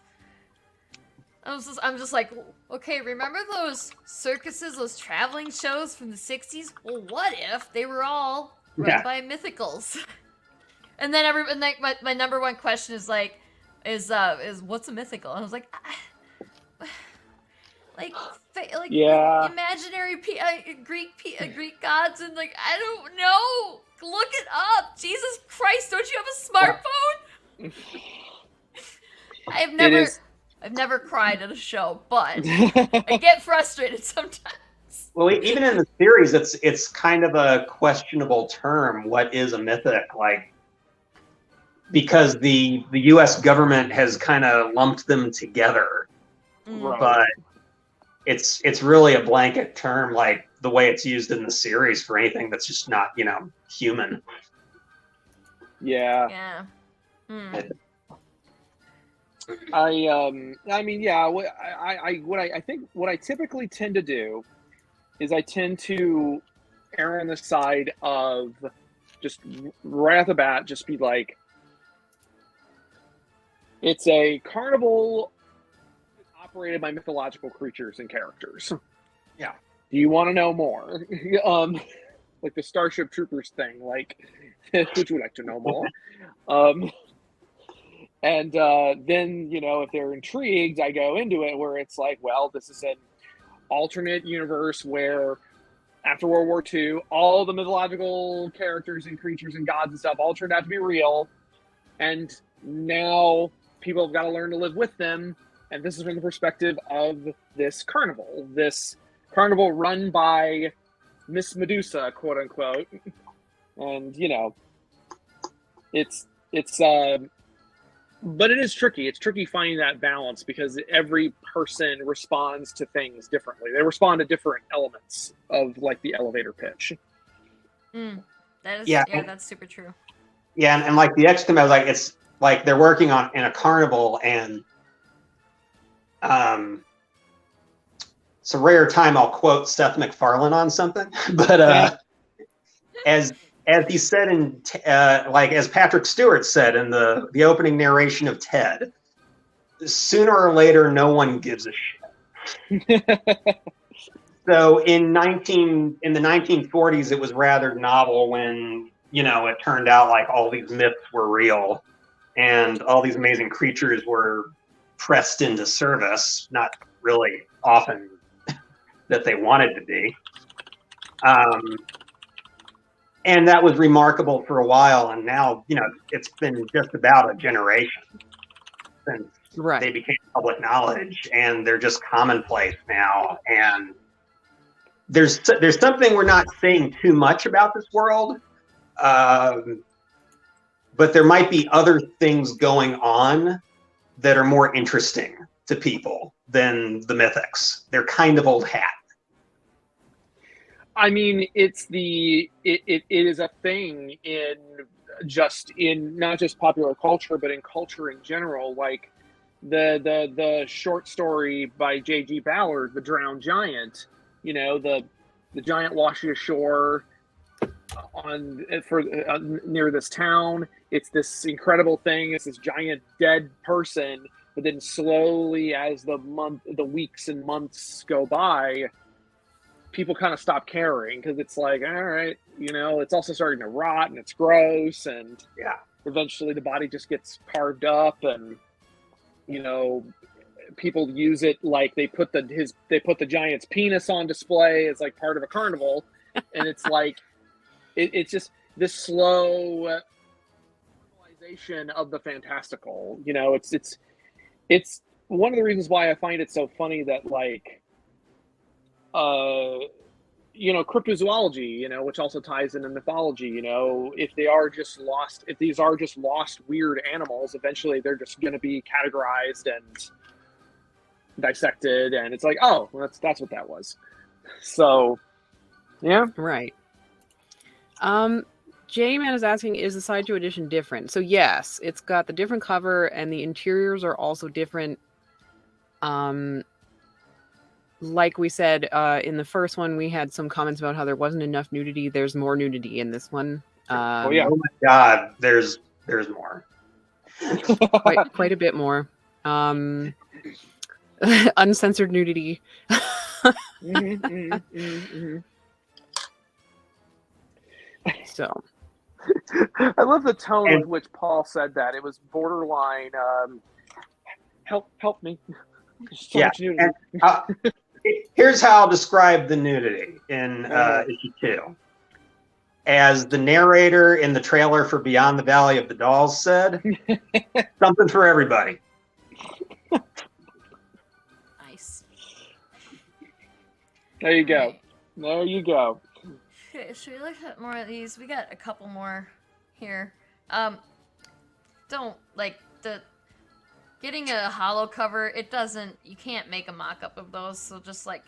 I'm just like, okay, remember those circuses, those traveling shows from the 60s? Well, what if they were all run by mythicals? And then my number one question is what's a mythical? And I was like, imaginary Greek gods, and like, I don't know. Look it up. Jesus Christ, don't you have a smartphone? I've never cried at a show, but I get frustrated sometimes. Well, even in the series, it's kind of a questionable term. What is a mythic? Like, because the U.S. government has kind of lumped them together, but it's really a blanket term, like the way it's used in the series for anything that's just not human. Yeah. Yeah. I mean, yeah. What I typically tend to do is I tend to err on the side of just right off the bat, just be like, it's a carnival operated by mythological creatures and characters. Yeah. Do you want to know more? Like the Starship Troopers thing. Like, would you like to know more? And then, if they're intrigued, I go into it where it's like, well, this is an alternate universe where after World War II, all the mythological characters and creatures and gods and stuff all turned out to be real. And now people have got to learn to live with them. And this is from the perspective of this carnival run by Miss Medusa, quote unquote. And, but it is tricky. It's tricky finding that balance, because every person responds to things differently. They respond to different elements of like the elevator pitch. That's super true. Yeah, and like the XCOM, I was like, it's like they're working in a carnival, and it's a rare time I'll quote Seth MacFarlane on something, but as he said as Patrick Stewart said in the opening narration of Ted, sooner or later, no one gives a shit. So in the 1940s, it was rather novel when, it turned out like all these myths were real and all these amazing creatures were pressed into service, not really often that they wanted to be. And that was remarkable for a while, and now, it's been just about a generation since they became public knowledge, and they're just commonplace now. And there's something we're not saying too much about this world, but there might be other things going on that are more interesting to people than the mythics. They're kind of old hat. I mean, it is a thing in not just popular culture, but in culture in general. Like the short story by J.G. Ballard, The Drowned Giant. The giant washes ashore near this town. It's this incredible thing. It's this giant dead person, but then slowly, as the weeks and months go by, people kind of stop caring because it's like, all right, you know, it's also starting to rot and it's gross, and eventually the body just gets carved up, and you know, people use it like they put the giant's penis on display as like part of a carnival, and it's like it's just this slow normalization of the fantastical. You know, it's one of the reasons why I find it so funny that like you know, cryptozoology, you know, which also ties into mythology, you know, if these are just lost weird animals, eventually they're just going to be categorized and dissected, and it's like, oh, well, that's what that was. So yeah, right. J-Man is asking, is the Sideshow edition different? So yes, it's got the different cover, and the interiors are also different. Like we said, in the first one, we had some comments about how there wasn't enough nudity. There's more nudity in this one. oh yeah, oh my God, there's more. quite a bit more. Uncensored nudity. So, I love the tone with which Paul said that. It was borderline. Help me. So much nudity. And, here's how I'll describe the nudity in issue 2. As the narrator in the trailer for Beyond the Valley of the Dolls said, something for everybody. Nice. There you go. Right. There you go. Okay, should we look at more of these? We got a couple more here. Don't like the getting a hollow cover. It doesn't. You can't make a mock-up of those. So just like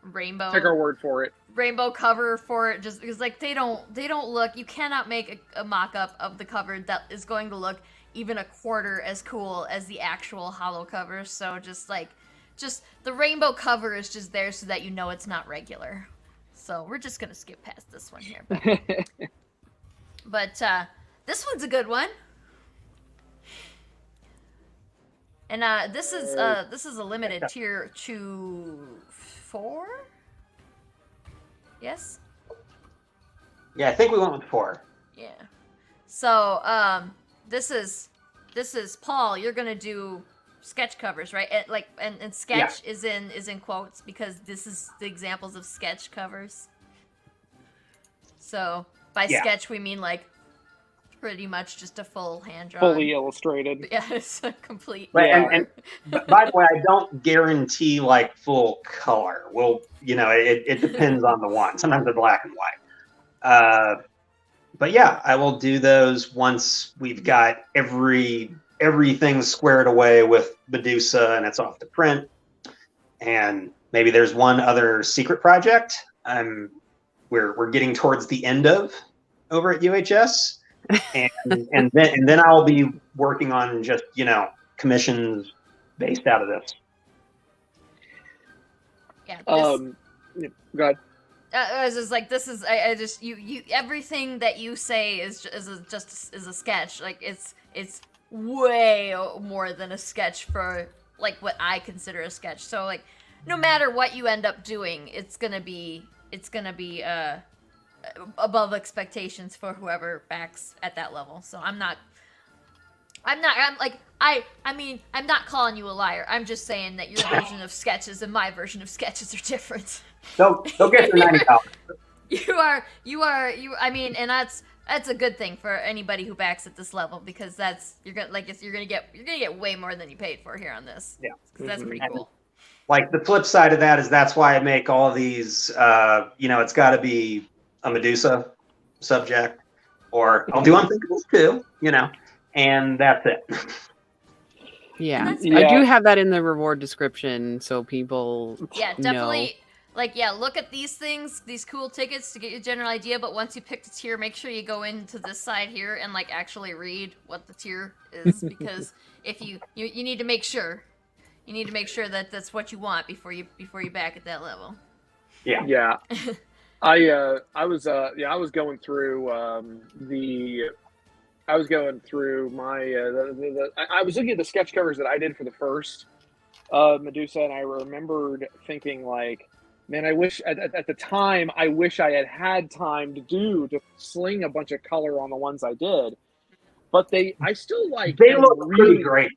rainbow. Take our word for it. Rainbow cover for it, just because like they don't look. You cannot make a mock-up of the cover that is going to look even a quarter as cool as the actual hollow cover. So just the rainbow cover is just there so that you know it's not regular. So we're just gonna skip past this one here. But this one's a good one. And this is a limited tier 2-4. Yes. Yeah, I think we went with 4. Yeah. So this is Paul. You're gonna do sketch covers, right? And sketch is in quotes because this is the examples of sketch covers. So by sketch we mean like pretty much just a full hand drawing. Fully illustrated. Yeah, it's a complete. Right, and by the way, I don't guarantee like full color. Well, you know, it depends on the one. Sometimes they're black and white. But yeah, I will do those once we've got everything squared away with Medusa and it's off to print. And maybe there's one other secret project we're getting towards the end of over at UHS. and then I'll be working on just, you know, commissions based out of this. Yeah. Go ahead. I was just like, this is I just you everything that you say is a sketch. Like it's way more than a sketch for like what I consider a sketch. So like no matter what you end up doing, it's gonna be above expectations for whoever backs at that level. So I'm not calling you a liar. I'm just saying that your version of sketches and my version of sketches are different. They'll get the $90. I mean, and that's a good thing for anybody who backs at this level because you're gonna get way more than you paid for here on this. Yeah, because that's pretty cool. Like the flip side of that is that's why I make all these. You know, it's got to be a Medusa subject, or I'll do Unthinkables too. You know, and that's it. Yeah, I do have that in the reward description, so people. Yeah, definitely. Look at these things, these cool tickets to get your general idea, but once you pick the tier, make sure you go into this side here and like actually read what the tier is, because if you need to make sure. You need to make sure that that's what you want before you back at that level. Yeah. Yeah. I was going through I was looking at the sketch covers that I did for the first Medusa, and I remembered thinking like, man, I wish at the time, I wish I had time to sling a bunch of color on the ones I did. But I still like. They look pretty great.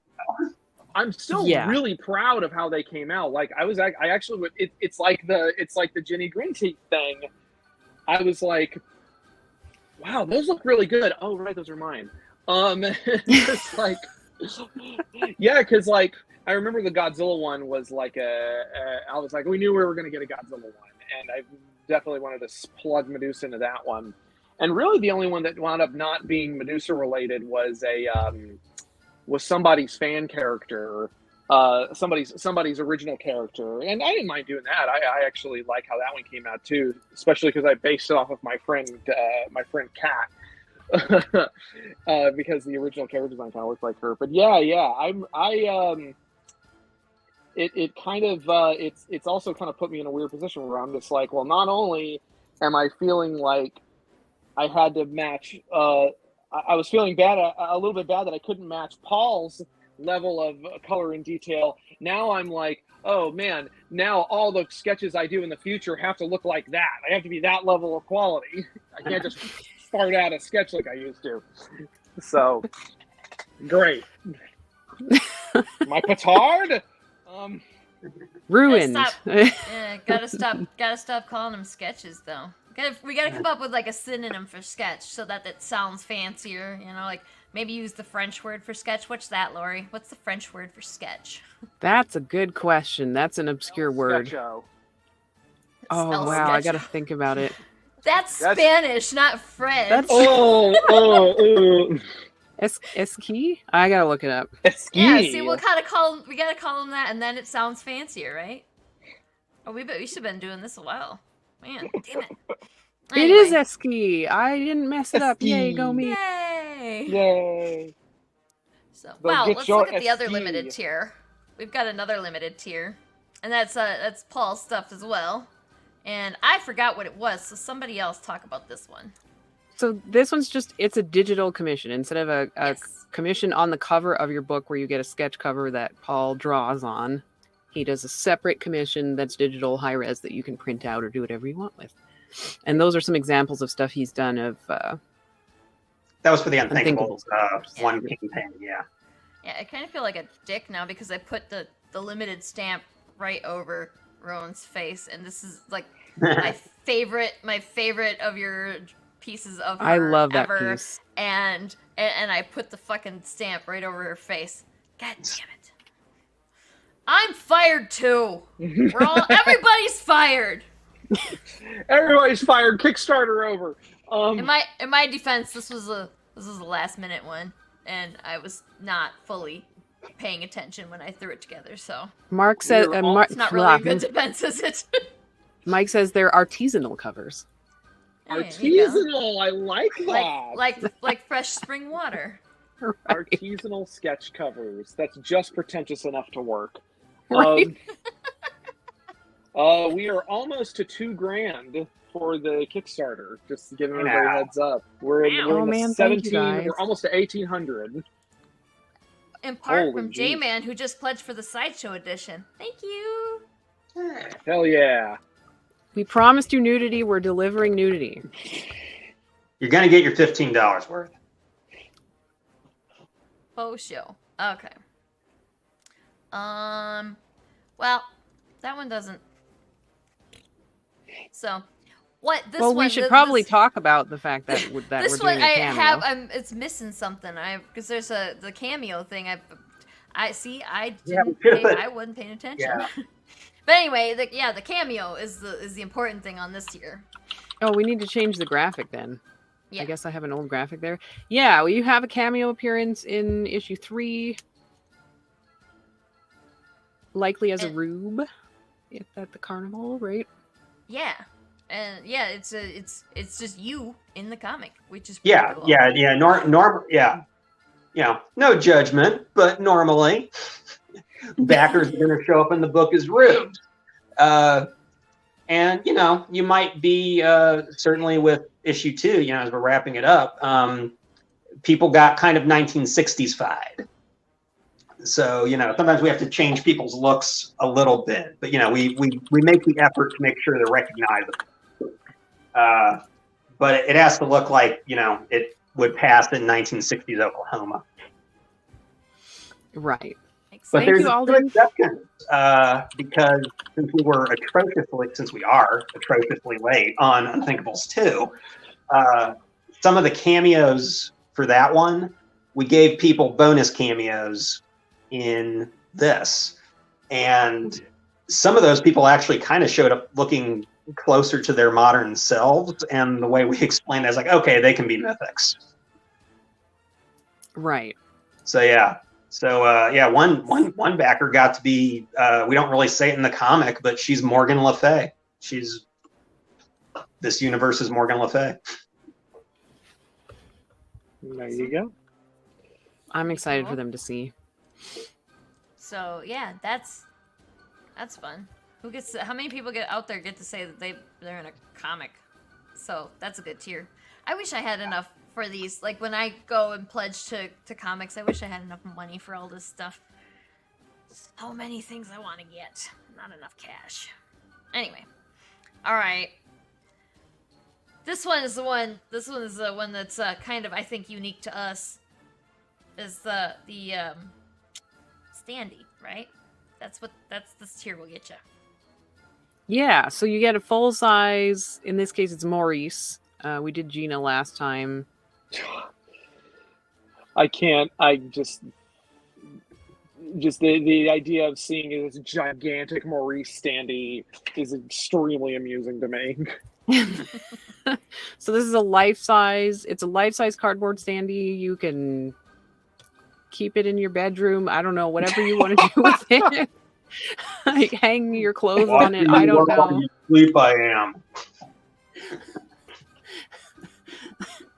I'm still really proud of how they came out. Like I actually, it's like the Jenny Green Teeth thing. I was like, wow, those look really good. Oh, right, those are mine. It's like, yeah, because like I remember the Godzilla one was like I was like, we knew we were going to get a Godzilla one, and I definitely wanted to plug Medusa into that one. And really, the only one that wound up not being Medusa related was was somebody's fan character, somebody's original character, and I didn't mind doing that. I actually like how that one came out too, especially because I based it off of my friend Kat, because the original character design kind of looked like her. But it kind of it's also kind of put me in a weird position where I'm just like, well, not only am I feeling like I had to match. I was feeling a little bit bad that I couldn't match Paul's level of color and detail. Now I'm like, oh man, now all the sketches I do in the future have to look like that. I have to be that level of quality. I can't just fart out a sketch like I used to. So, great. My petard? Ruined. Gotta stop calling them sketches though. We gotta come up with like a synonym for sketch so that it sounds fancier. You know, like maybe use the French word for sketch. What's that, Lori? What's the French word for sketch? That's a good question. That's an obscure word. Sketcho. Oh wow, I gotta think about it. That's Spanish, not French. That's Esquí? I gotta look it up. Esquí. Yeah, see, we gotta call them that, and then it sounds fancier, right? Oh, we should have been doing this a while. Man, damn it. Anyway. It is Esquí. I didn't mess it up. Esquí. Yay, go me. Yay. So, let's look at the other limited tier. We've got another limited tier, and that's Paul's stuff as well. And I forgot what it was, so somebody else talk about this one. So this one's it's a digital commission. Instead of a commission on the cover of your book where you get a sketch cover that Paul draws on, he does a separate commission that's digital, high res, that you can print out or do whatever you want with. And those are some examples of stuff he's done of... that was for the Unthinkables one campaign, yeah. Yeah, I kind of feel like a dick now because I put the limited stamp right over Rowan's face, and this is like my favorite of your pieces of her I love that ever. piece. And I put the fucking stamp right over her face. God damn it. I'm fired too. Everybody's fired. Everybody's fired. Kickstarter over. In my defense, this was a last minute one, and I was not fully paying attention when I threw it together. So Mark said, it's not really a good defense, is it? Mike says they're artisanal covers. Artisanal, I like that. Like fresh spring water. Right. Artisanal sketch covers. That's just pretentious enough to work. Right. We are almost to $2,000 for the Kickstarter. Just giving everybody a heads up. We're in 17. We're almost to 1,800. In part from J-Man, who just pledged for the Sideshow edition. Thank you. Hell yeah. We promised you nudity. We're delivering nudity. You're gonna get your $15 worth. Oh, show. Okay. Well, that one doesn't. So, what this one? Well, we should probably talk about the fact that this we're doing one a cameo. it's missing something. because there's the cameo thing. I wasn't paying attention. Yeah. But anyway, the cameo is the important thing on this tier. Oh, we need to change the graphic then. Yeah. I guess I have an old graphic there. Yeah, well, you have a cameo appearance in issue 3. Likely as a rube at the carnival, right? Yeah. And yeah, it's just you in the comic, which is Cool. Yeah. Yeah. You know, no judgment, but normally backers are going to show up in the book as rubes. And, you know, you might be, certainly with issue 2, you know, as we're wrapping it up, people got kind of 1960s-fied. So, sometimes we have to change people's looks a little bit, but, we make the effort to make sure they're recognizable. But it has to look like, it would pass in 1960s Oklahoma. Right. But there's two exceptions, because since we are atrociously late on Unthinkables 2, some of the cameos for that one, we gave people bonus cameos in this. And some of those people actually kind of showed up looking closer to their modern selves. And the way we explained it is like, okay, they can be mythics. Right. So, yeah. So, one backer got to be, we don't really say it in the comic, but she's Morgan Le Fay. This universe is Morgan Le Fay. There you go. I'm excited for them to see. So, yeah, that's fun. How many people get to say that they're in a comic? So, that's a good tier. I wish I had enough for these. Like, when I go and pledge to comics, I wish I had enough money for all this stuff. So many things I want to get. Not enough cash. Anyway. Alright. This one is the one that's kind of, I think, unique to us. Is the standee, right? That's this tier will get you. Yeah, so you get a full size. In this case, it's Maurice. We did Gina last time. I can't. I just the idea of seeing this gigantic Maurice standee is extremely amusing to me. So this is a life-size. It's a life-size cardboard standee. You can keep it in your bedroom. I don't know, whatever you want to do with it. Like hang your clothes on it. I don't know. Sleep I am.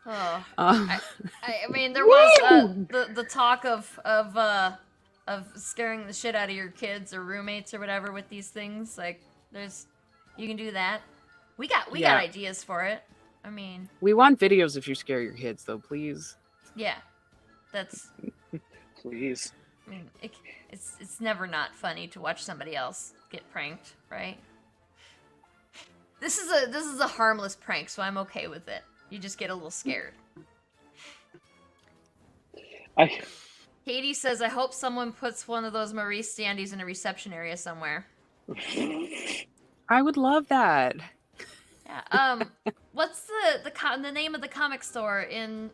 Oh, I mean, there was the talk of scaring the shit out of your kids or roommates or whatever with these things. Like, you can do that. We got ideas for it. I mean, we want videos if you scare your kids, though, please. Yeah, that's. Please. I mean, it's never not funny to watch somebody else get pranked, right? This is a harmless prank, so I'm okay with it. You just get a little scared. Katie says, I hope someone puts one of those Maurice standees in a reception area somewhere. I would love that. Yeah. What's the name of the comic store in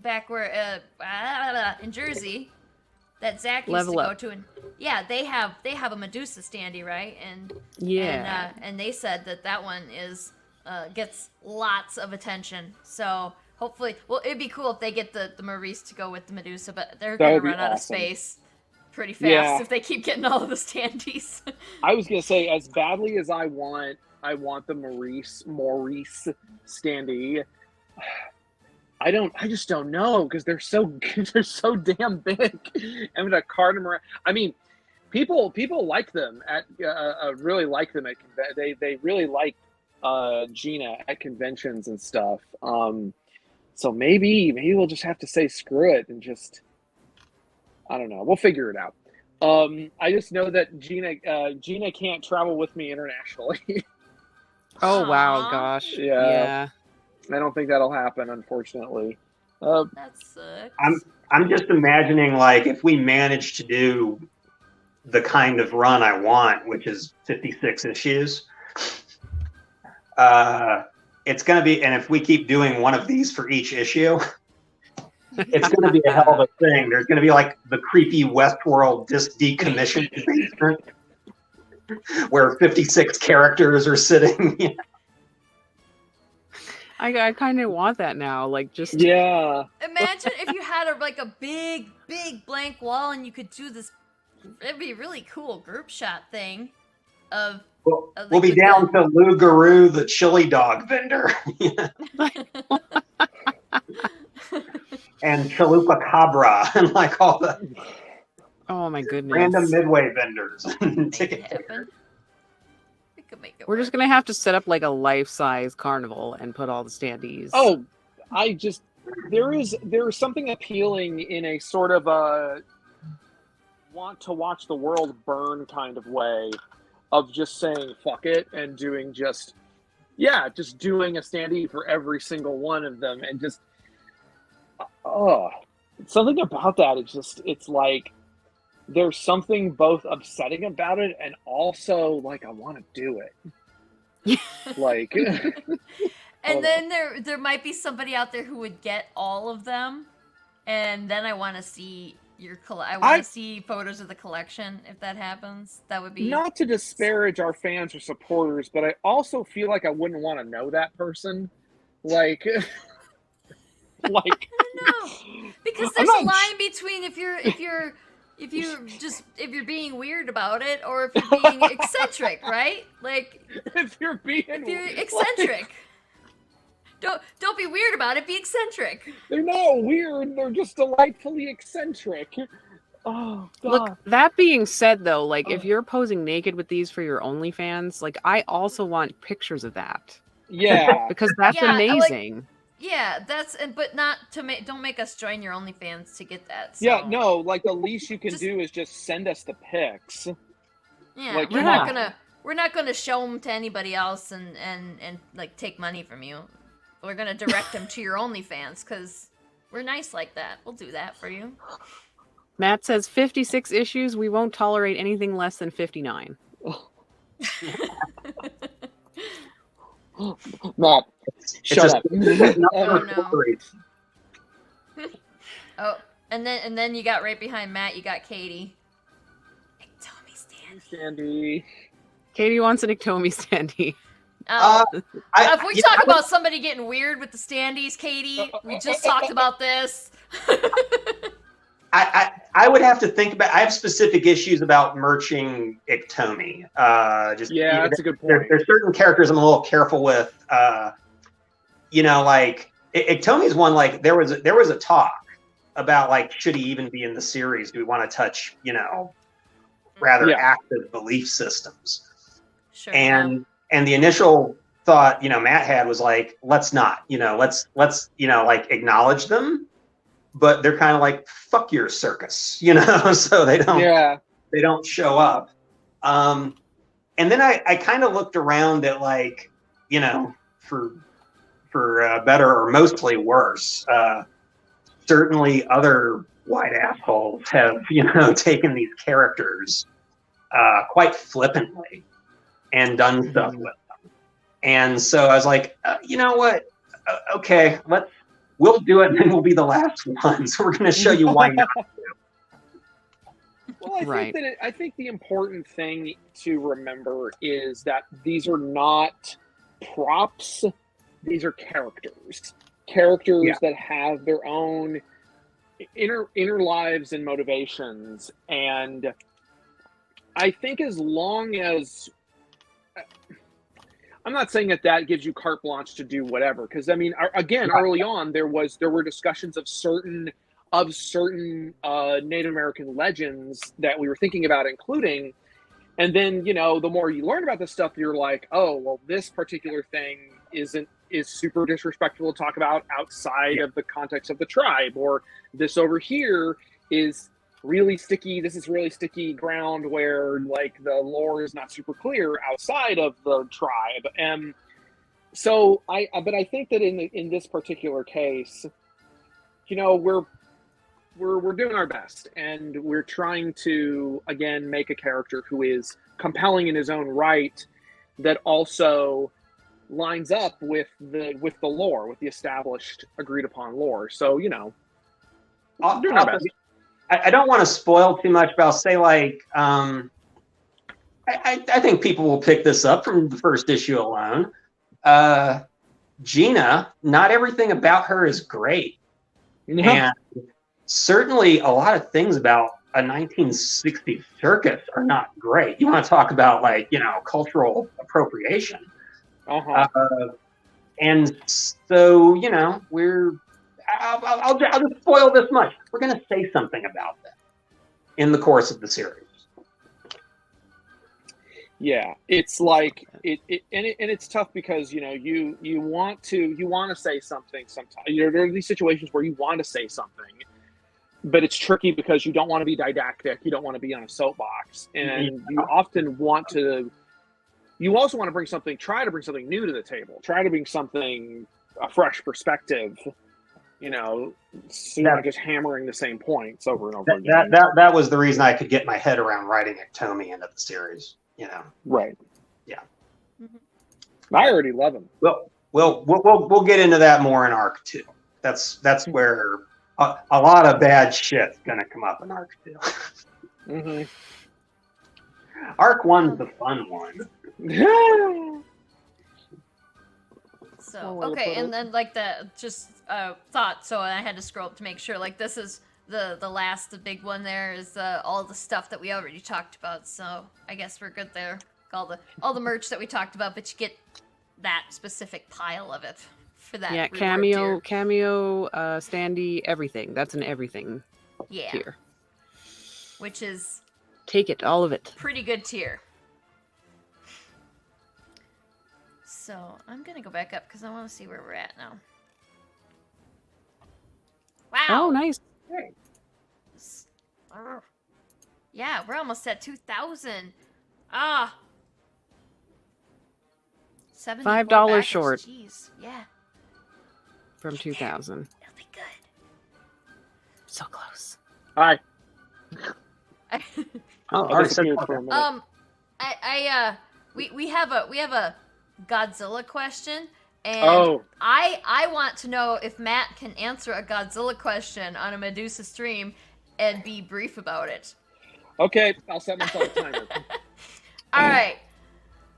back where in Jersey that Zach used to go to? And yeah, they have a Medusa standee, right? And yeah, and they said that one is gets lots of attention. So hopefully, well, it'd be cool if they get the Maurice to go with the Medusa, but they're gonna run out of space pretty fast if they keep getting all of the standees. I was gonna say, as badly as I want the Maurice standee. I just don't know, because they're so damn big. I'm gonna cart them around. I mean, people like them really like them at they really like Gina at conventions and stuff. So maybe we'll just have to say screw it and just, I don't know. We'll figure it out. I just know that Gina can't travel with me internationally. Oh wow, gosh. Yeah. I don't think that'll happen, unfortunately. That sucks. I'm just imagining, like, if we manage to do the kind of run I want, which is 56 issues, it's going to be, and if we keep doing one of these for each issue, it's going to be a hell of a thing. There's going to be like the creepy Westworld decommissioned basement where 56 characters are sitting. I kind of want that now. Like, just yeah. Imagine if you had a big blank wall and you could do this. It'd be a really cool group shot thing. We'll be down to Lou Garou, the chili dog vendor, and Chalupa Cabra, and like all the. Oh my goodness! Random Midway vendors. We're just gonna have to set up like a life-size carnival and put all the standees. Oh, there is something appealing in a sort of want to watch the world burn kind of way of just saying fuck it and doing just doing a standee for every single one of them, and just something about that. It's like there's something both upsetting about it and also like I want to do it. Like, and then there might be somebody out there who would get all of them, and then I want to see I want to see photos of the collection. If that happens, that would be not to disparage our fans or supporters, but I also feel like I wouldn't want to know that person. Like, I don't know, because there's a line between if you're being weird about it, or if you're being eccentric, right? Like, if you're eccentric. Don't be weird about it, be eccentric. They're not weird, they're just delightfully eccentric. Oh, God. Look, that being said, though, like, if you're posing naked with these for your OnlyFans, like, I also want pictures of that. Yeah. Because that's amazing. But not don't make us join your OnlyFans to get that. So. Yeah, no, like, the least you can do is just send us the pics. Yeah, like, we're not gonna show them to anybody else and like take money from you. We're gonna direct them to your OnlyFans because we're nice like that. We'll do that for you. Matt says 56 issues. We won't tolerate anything less than 59. Matt, shut up. Oh, no. Oh, and then you got right behind Matt. You got Katie. Iktomi standee. Katie wants an Iktomi standee. If we talk about somebody getting weird with the standees, Katie, we just talked about this. I would have to think about. I have specific issues about merching Iktomi. That's a good point. There's certain characters I'm a little careful with. Like Iktomi's one. Like there was a talk about like should he even be in the series? Do we want to touch rather active belief systems? Sure. And the initial thought, Matt had was like, let's not, let's like acknowledge them, but they're kind of like, fuck your circus, so they don't show up. And then I kind of looked around at like, for better or mostly worse, certainly other white assholes have, taken these characters quite flippantly and done stuff with them. And so I was like, you know what? Okay, we'll do it, and then we'll be the last ones. We're going to show you why not. Well, I think the important thing to remember is that these are not props. These are characters. Characters that have their own inner lives and motivations. And I think as long as I'm not saying that gives you carte blanche to do whatever, because I mean, again, early on there were discussions of certain Native American legends that we were thinking about including, and then the more you learn about this stuff, you're like, oh well, this particular thing is super disrespectful to talk about outside of the context of the tribe, or this over here is really sticky. This is really sticky ground where like the lore is not super clear outside of the tribe. And so but I think that in this particular case, we're doing our best, and we're trying to again make a character who is compelling in his own right, that also lines up with the lore, with the established agreed upon lore. So doing our best. I don't want to spoil too much, but I'll say like I think people will pick this up from the first issue alone. Gina, not everything about her is great. And certainly a lot of things about a 1960s circus are not great. You want to talk about like, cultural appropriation. And so, I'll just spoil this much. We're going to say something about them in the course of the series. Yeah, it's like and it's tough because you want to say something sometimes. There are these situations where you want to say something, but it's tricky because you don't want to be didactic. You don't want to be on a soapbox, and you often want to. You also want to try to bring something new to the table. Try to bring a fresh perspective. So you're not just hammering the same points over and over again. That was the reason I could get my head around writing Tomy into the series. Right. Yeah. Mm-hmm. I already love him. Well, we'll get into that more in Arc 2. That's where a lot of bad shit's gonna come up in Arc 2. Mm-hmm. Arc 1's the fun one. So okay, and then like thought. So I had to scroll up to make sure. Like this is the big one. There is all the stuff that we already talked about. So I guess we're good there. All the merch that we talked about, but you get that specific pile of it for that. Yeah, cameo, standee, everything. That's an everything. Yeah. Tier. Which is take it, all of it. Pretty good tier. So I'm gonna go back up because I want to see where we're at now. Wow. Oh, nice. Yeah, we're almost at 2,000. $5 short. Jeez, yeah. From 2,000. It'll be good. So close. Hi. We have a Godzilla question, and I want to know if Matt can answer a Godzilla question on a Medusa stream and be brief about it. Okay, I'll set myself a timer. All right.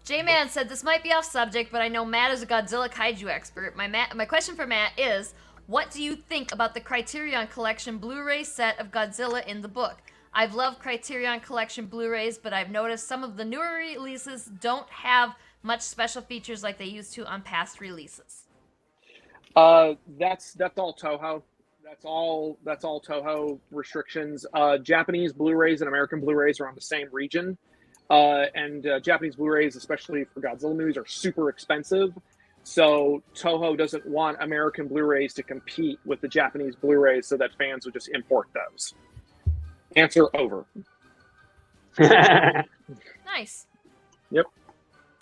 J-Man said this might be off subject, but I know Matt is a Godzilla kaiju expert. My question for Matt is, what do you think about the Criterion Collection Blu-ray set of Godzilla in the book? I've loved Criterion Collection Blu-rays, but I've noticed some of the newer releases don't have much special features like they used to on past releases. That's all Toho. That's all Toho restrictions. Japanese Blu-rays and American Blu-rays are on the same region. And Japanese Blu-rays, especially for Godzilla movies, are super expensive. So Toho doesn't want American Blu-rays to compete with the Japanese Blu-rays so that fans would just import those. Answer over. Nice. Yep.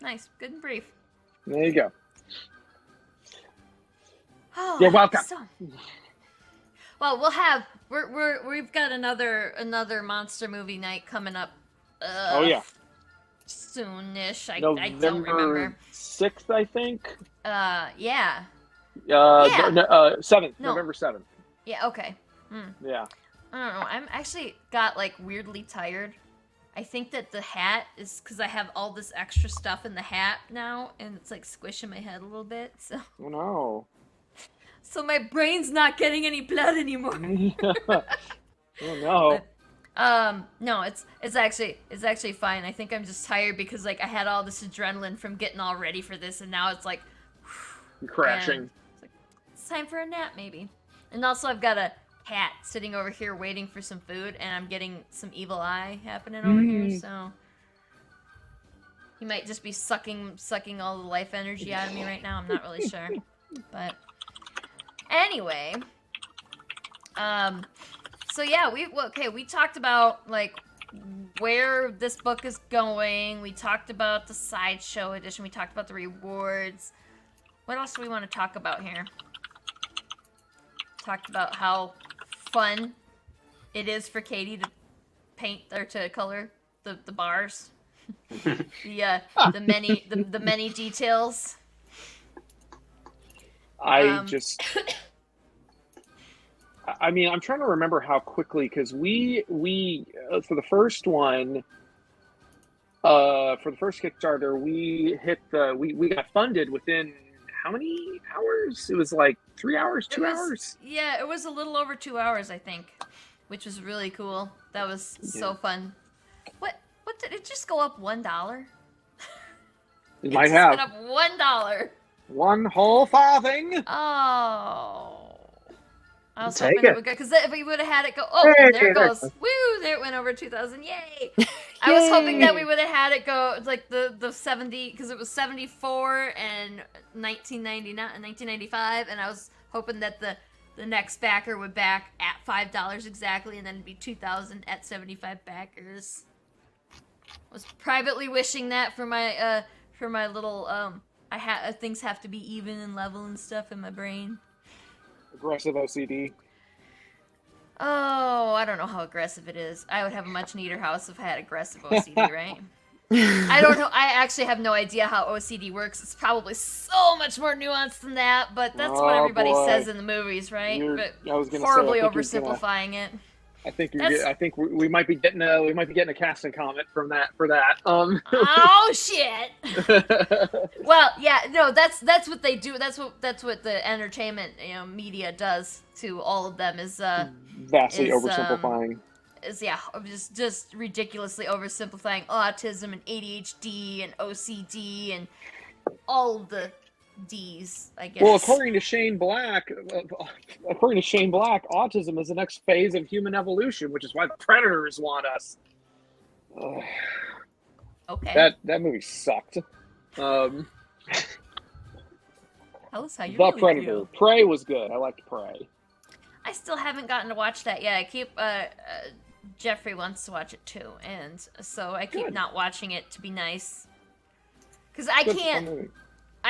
Nice. Good and brief. There you go. Oh, you're welcome. Well, we've got another monster movie night coming up. Oh yeah. Soonish. I don't remember. 6th, I think. Yeah. 7th. No. November 7th. Yeah. Okay. Yeah. I don't know. I'm actually got like weirdly tired. I think that the hat is because I have all this extra stuff in the hat now, and it's like squishing my head a little bit. So. Oh no. So my brain's not getting any blood anymore. Oh no. But, no, it's actually fine. I think I'm just tired because like I had all this adrenaline from getting all ready for this, and now it's like crashing. It's time for a nap maybe. And also I've got a cat sitting over here waiting for some food, and I'm getting some evil eye happening over here, so he might just be sucking all the life energy out of me right now. I'm not really sure. But anyway, so yeah, we talked about like where this book is going. We talked about the sideshow edition. We talked about the rewards. What else do we want to talk about here? Talked about how fun it is for Katie to paint or to color the bars. the many details. I mean, I'm trying to remember how quickly, because we for the first one, for the first Kickstarter, we got funded within how many hours? It was like 3 hours, 2 hours? Yeah, it was a little over 2 hours, I think, which was really cool. That was so fun. What did it just go up $1? It might have. Went up $1. One whole farthing. Oh. I was Take hoping it it. would go, because if we would have had it go, and there it goes. Woo, there it went over 2,000, yay. I was hoping that we would have had it go, like, the 70, because it was 74 and 1995, and I was hoping that the the next backer would back at $5 exactly, and then it'd be 2,000 at 75 backers. Was privately wishing that for my little things have to be even and level and stuff in my brain. Aggressive OCD. Oh, I don't know how aggressive it is. I would have a much neater house if I had aggressive OCD, right? I don't know. I actually have no idea how OCD works. It's probably so much more nuanced than that, but that's what everybody says in the movies, right? But I was gonna horribly say, oversimplifying it. I think we might be getting a casting comment from that for that. Oh shit. Well, yeah, no, that's what they do. That's what the entertainment media does to all of them is vastly oversimplifying. Is just ridiculously oversimplifying autism and ADHD and OCD and all of the D's, I guess. Well, according to Shane Black, autism is the next phase of human evolution, which is why the predators want us. Okay. That movie sucked. Tell us how you The really Predator. feel. Prey was good. I liked Prey. I still haven't gotten to watch that yet. I keep Jeffrey wants to watch it too, and so I keep not watching it to be nice. Because I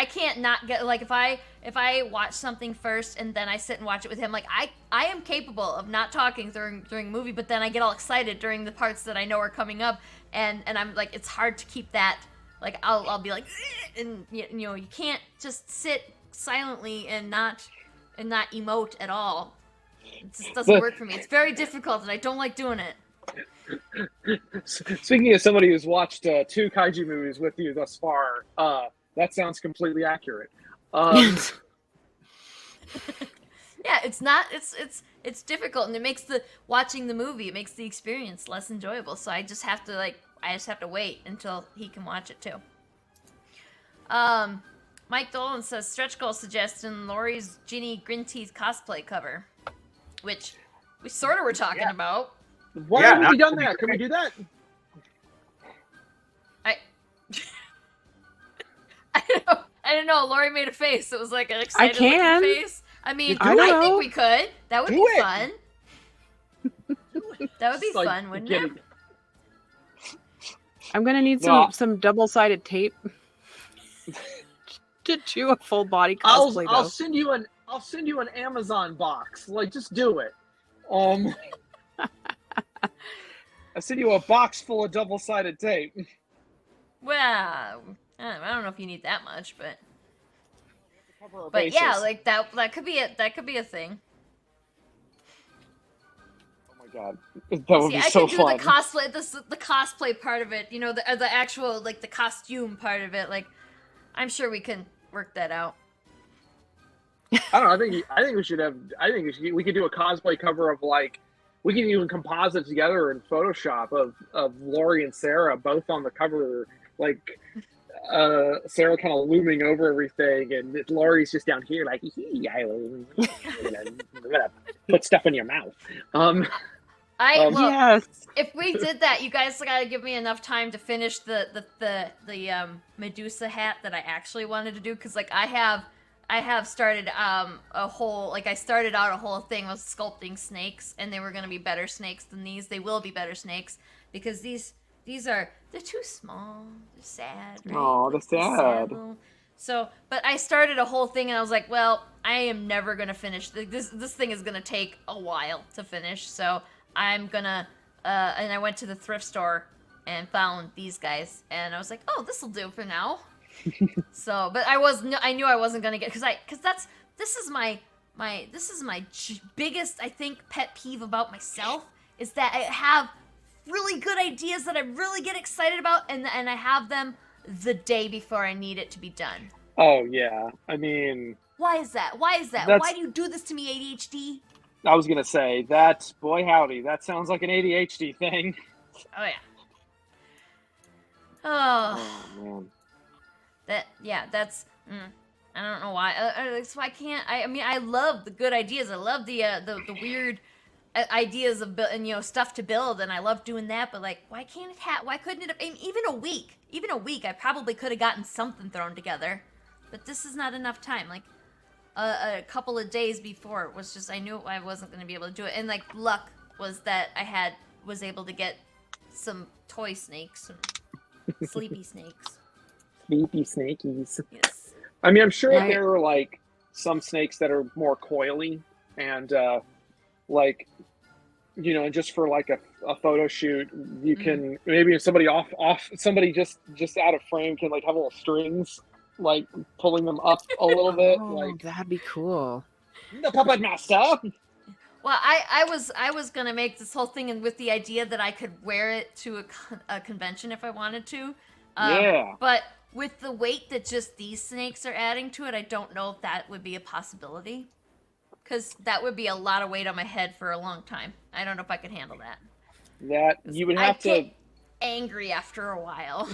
can't not get, like, if I watch something first and then I sit and watch it with him, like I am capable of not talking during a movie, but then I get all excited during the parts that I know are coming up, and I'm like, it's hard to keep that. Like I'll be like, and you can't just sit silently and not emote at all. It just doesn't work for me. It's very difficult, and I don't like doing it. Speaking of somebody who's watched 2 kaiju movies with you thus far, that sounds completely accurate. Yeah, it's not. It's difficult, and it makes watching the movie. It makes the experience less enjoyable. So I just have to wait until he can watch it too. Mike Dolan says stretch goal suggestion: Lori's Ginny Grinty's cosplay cover, which we sort of were talking about. Why haven't we done that? Can we do that? I don't know. Lori made a face. It was like an excited looking face. I mean, I think we could. That would be fun. That would be fun, wouldn't it? I'm gonna need some double-sided tape to do a full body cosplay. I'll send you an Amazon box. Like, just do it. I'll send you a box full of double-sided tape. Well, I don't know if you need that much, but yeah, like that could be a thing. Oh my god, that would be so fun. I can do the cosplay part of it. The actual, like, the costume part of it. Like, I'm sure we can work that out. I don't know. I think we should have. We could do a cosplay cover of, like, we can even composite together in Photoshop of Lori and Sarah both on the cover, like. Sarah kind of looming over everything, and Laurie's just down here like, I'm gonna put stuff in your mouth. Yes. If we did that, you guys gotta give me enough time to finish the Medusa hat that I actually wanted to do, because like I have started I started out a whole thing with sculpting snakes, and they were gonna be better snakes than these. They will be better snakes because they're too small. They're sad. Right? Oh, they're sad. So, but I started a whole thing, and I was like, well, I am never gonna finish this. This thing is gonna take a while to finish. So I'm gonna. And I went to the thrift store and found these guys, and I was like, oh, this will do for now. So, but I knew I wasn't gonna get this is my biggest, I think, pet peeve about myself is that I have really good ideas that I really get excited about, and I have them the day before I need it to be done. Oh yeah, I mean, why is that? Why do you do this to me, ADHD? I was gonna say that, boy howdy, that sounds like an ADHD thing. Oh yeah. Oh man. That's. I don't know why. So I can't. I mean, I love the good ideas. I love the weird ideas of stuff to build, and I love doing that. But like, why couldn't it have? Even a week, I probably could have gotten something thrown together. But this is not enough time. Like, a couple of days before. It was just I knew I wasn't going to be able to do it, and like luck was that I was able to get some toy snakes, some sleepy snakes. Sleepy snakies. Yes. I mean, I'm sure there are like some snakes that are more coily and like, you know, just for like a photo shoot, you can maybe if somebody somebody just out of frame can like have little strings like pulling them up a little bit. Like that'd be cool. The puppet master. Well, I was gonna make this whole thing and with the idea that I could wear it to a convention if I wanted to. Yeah. But with the weight that just these snakes are adding to it, I don't know if that would be a possibility. Because that would be a lot of weight on my head for a long time. I don't know if I could handle that. That you would have I'd to get angry after a while.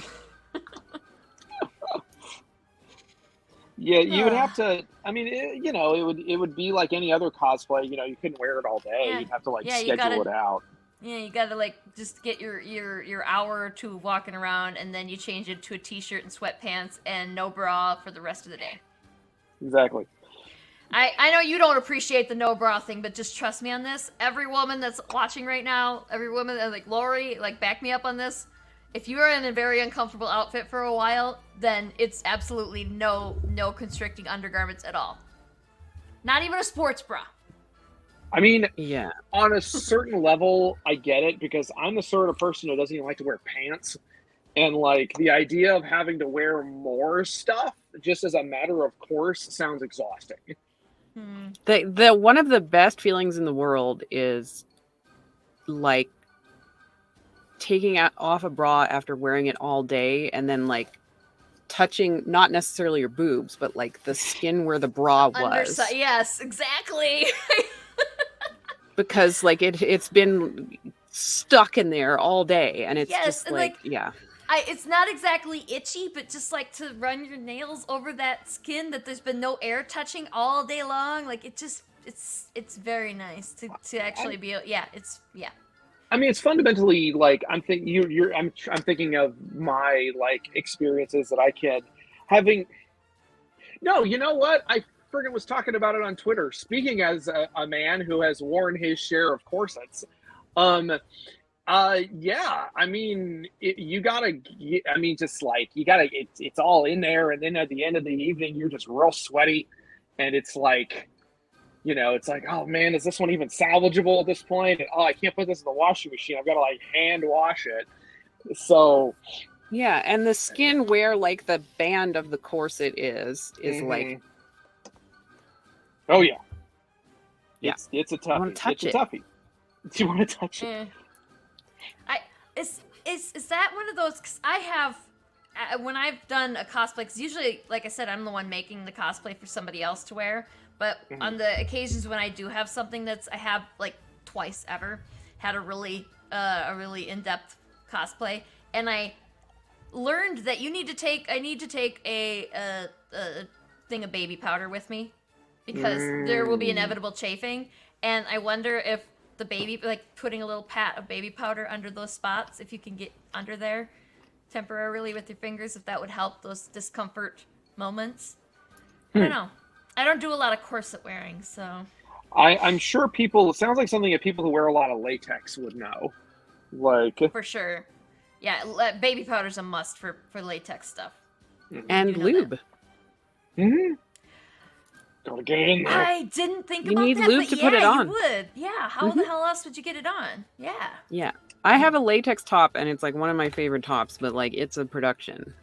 Yeah, you would have to. I mean, it would be like any other cosplay. You know, you couldn't wear it all day. Yeah. You'd have to like Yeah, schedule it out. Yeah, you gotta like just get your hour or two walking around, and then you change it to a t-shirt and sweatpants and no bra for the rest of the day. Exactly. I know you don't appreciate the no bra thing, but just trust me on this. Every woman that's watching right now, every woman, like Lori, like back me up on this. If you are in a very uncomfortable outfit for a while, then it's absolutely no constricting undergarments at all. Not even a sports bra. I mean, yeah. On a certain level, I get it because I'm the sort of person who doesn't even like to wear pants. And like the idea of having to wear more stuff just as a matter of course sounds exhausting. The one of the best feelings in the world is like taking off a bra after wearing it all day and then like touching not necessarily your boobs but like the skin where the bra was. Yes, exactly. Because like it's been stuck in there all day and it's just like yeah. It's not exactly itchy, but just like to run your nails over that skin that there's been no air touching all day long. Like it's very nice to actually be. Yeah. I mean, it's fundamentally like I'm thinking of my like experiences that I can having. No, you know what? I friggin' was talking about it on Twitter. Speaking as a man who has worn his share of corsets, yeah, I mean, it's all in there. And then at the end of the evening, you're just real sweaty. And it's like, it's like, oh man, is this one even salvageable at this point? And, I can't put this in the washing machine. I've got to like hand wash it. So. Yeah. And the skin where like the band of the corset is like. Oh yeah. Yeah. It's a toughie. It's a toughie. Do you want to touch it? Is that one of those? Cause I have when I've done a cosplay. Cause usually, like I said, I'm the one making the cosplay for somebody else to wear. But on the occasions when I do have something I have like twice ever had a really in-depth cosplay, and I learned that I need to take a thing of baby powder with me because there will be inevitable chafing, and I wonder if the baby, like putting a little pat of baby powder under those spots, if you can get under there temporarily with your fingers, if that would help those discomfort moments. I don't know. I don't do a lot of corset wearing, so. I'm sure it sounds like something that people who wear a lot of latex would know. Like. For sure. Yeah, baby powder's a must for latex stuff. And lube. Mm-hmm. Gotta get it in there. I didn't think about that. You need lube to put it on. You would. Yeah. How the hell else would you get it on? Yeah. Yeah. I have a latex top, and it's like one of my favorite tops, but like it's a production.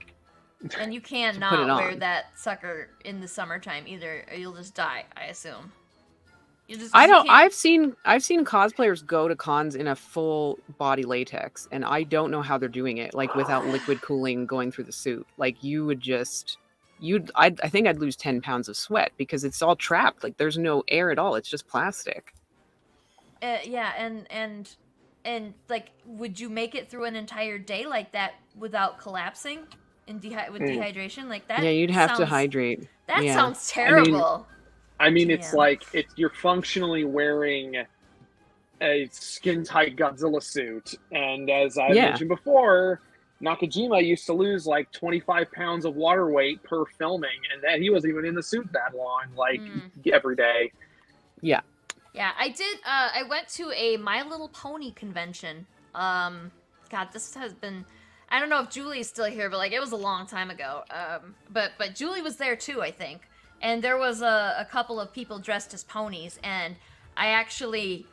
And you cannot wear that sucker in the summertime either, or you'll just die, I assume. I've seen cosplayers go to cons in a full body latex, and I don't know how they're doing it, like without liquid cooling going through the suit. Like you would just. I think I'd lose 10 pounds of sweat because it's all trapped. Like there's no air at all. It's just plastic. Yeah, and like, would you make it through an entire day like that without collapsing with dehydration like that? Yeah, you'd have to hydrate. That sounds terrible. I mean, it's like you're functionally wearing a skin tight Godzilla suit, and as I mentioned before. Nakajima used to lose like 25 pounds of water weight per filming, and that he wasn't even in the suit that long, like every day. Yeah. Yeah, I did. I went to a My Little Pony convention. God, this has been. I don't know if Julie's still here, but like it was a long time ago. But Julie was there too, I think. And there was a couple of people dressed as ponies, and I actually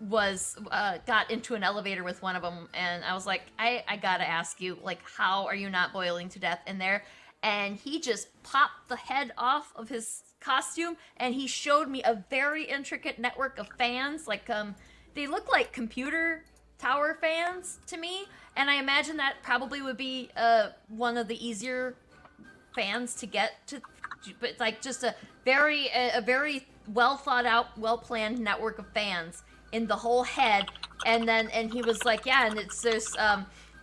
got into an elevator with one of them, and I was like, I gotta ask you, like, how are you not boiling to death in there? And he just popped the head off of his costume, and he showed me a very intricate network of fans. Like, they look like computer tower fans to me, and I imagine that probably would be one of the easier fans to get to, but like just a very well thought out, well planned network of fans in the whole head. And he was like, yeah, and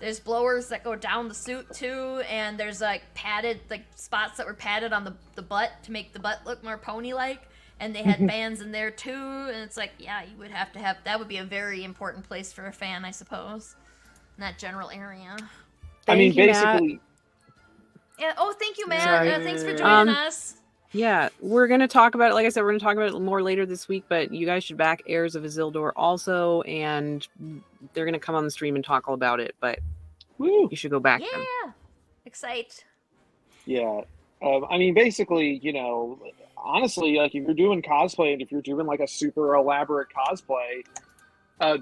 there's blowers that go down the suit too, and there's like padded, like spots that were padded on the butt to make the butt look more pony like, and they had fans in there too. And it's like, yeah, you would have to have, that would be a very important place for a fan, I suppose, in that general area. I mean, basically. Yeah. Oh, thank you, Matt. Thanks for joining us. Yeah, we're going to talk about it. Like I said, we're going to talk about it more later this week, but you guys should back Heirs of Isildur also, and they're going to come on the stream and talk all about it, but you should go back them. Yeah. Excite. Yeah. I mean, basically, you know, honestly, like if you're doing cosplay and if you're doing like a super elaborate cosplay,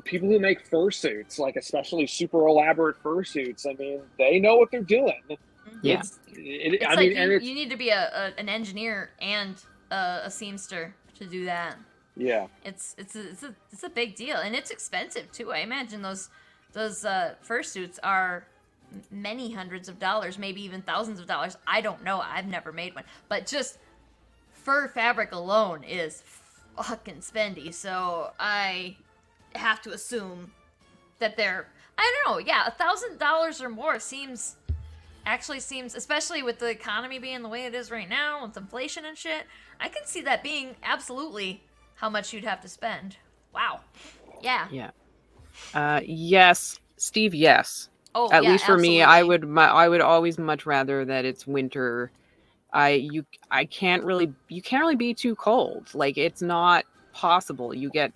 people who make fursuits, like especially super elaborate fursuits, I mean, they know what they're doing. Yeah. You need to be an engineer and a seamster to do that. Yeah. It's a big deal, and it's expensive too. I imagine those fursuits are many hundreds of dollars, maybe even thousands of dollars. I don't know. I've never made one, but just fur fabric alone is fucking spendy. So I have to assume that they're, I don't know. Yeah, $1,000 or more seems, especially with the economy being the way it is right now, with inflation and shit, I can see that being absolutely how much you'd have to spend. Wow. Yeah. Yeah. Yes, Steve. Yes. Oh, At yeah, least for absolutely. me, I would always much rather that it's winter. You can't really be too cold. Like, it's not possible. You get,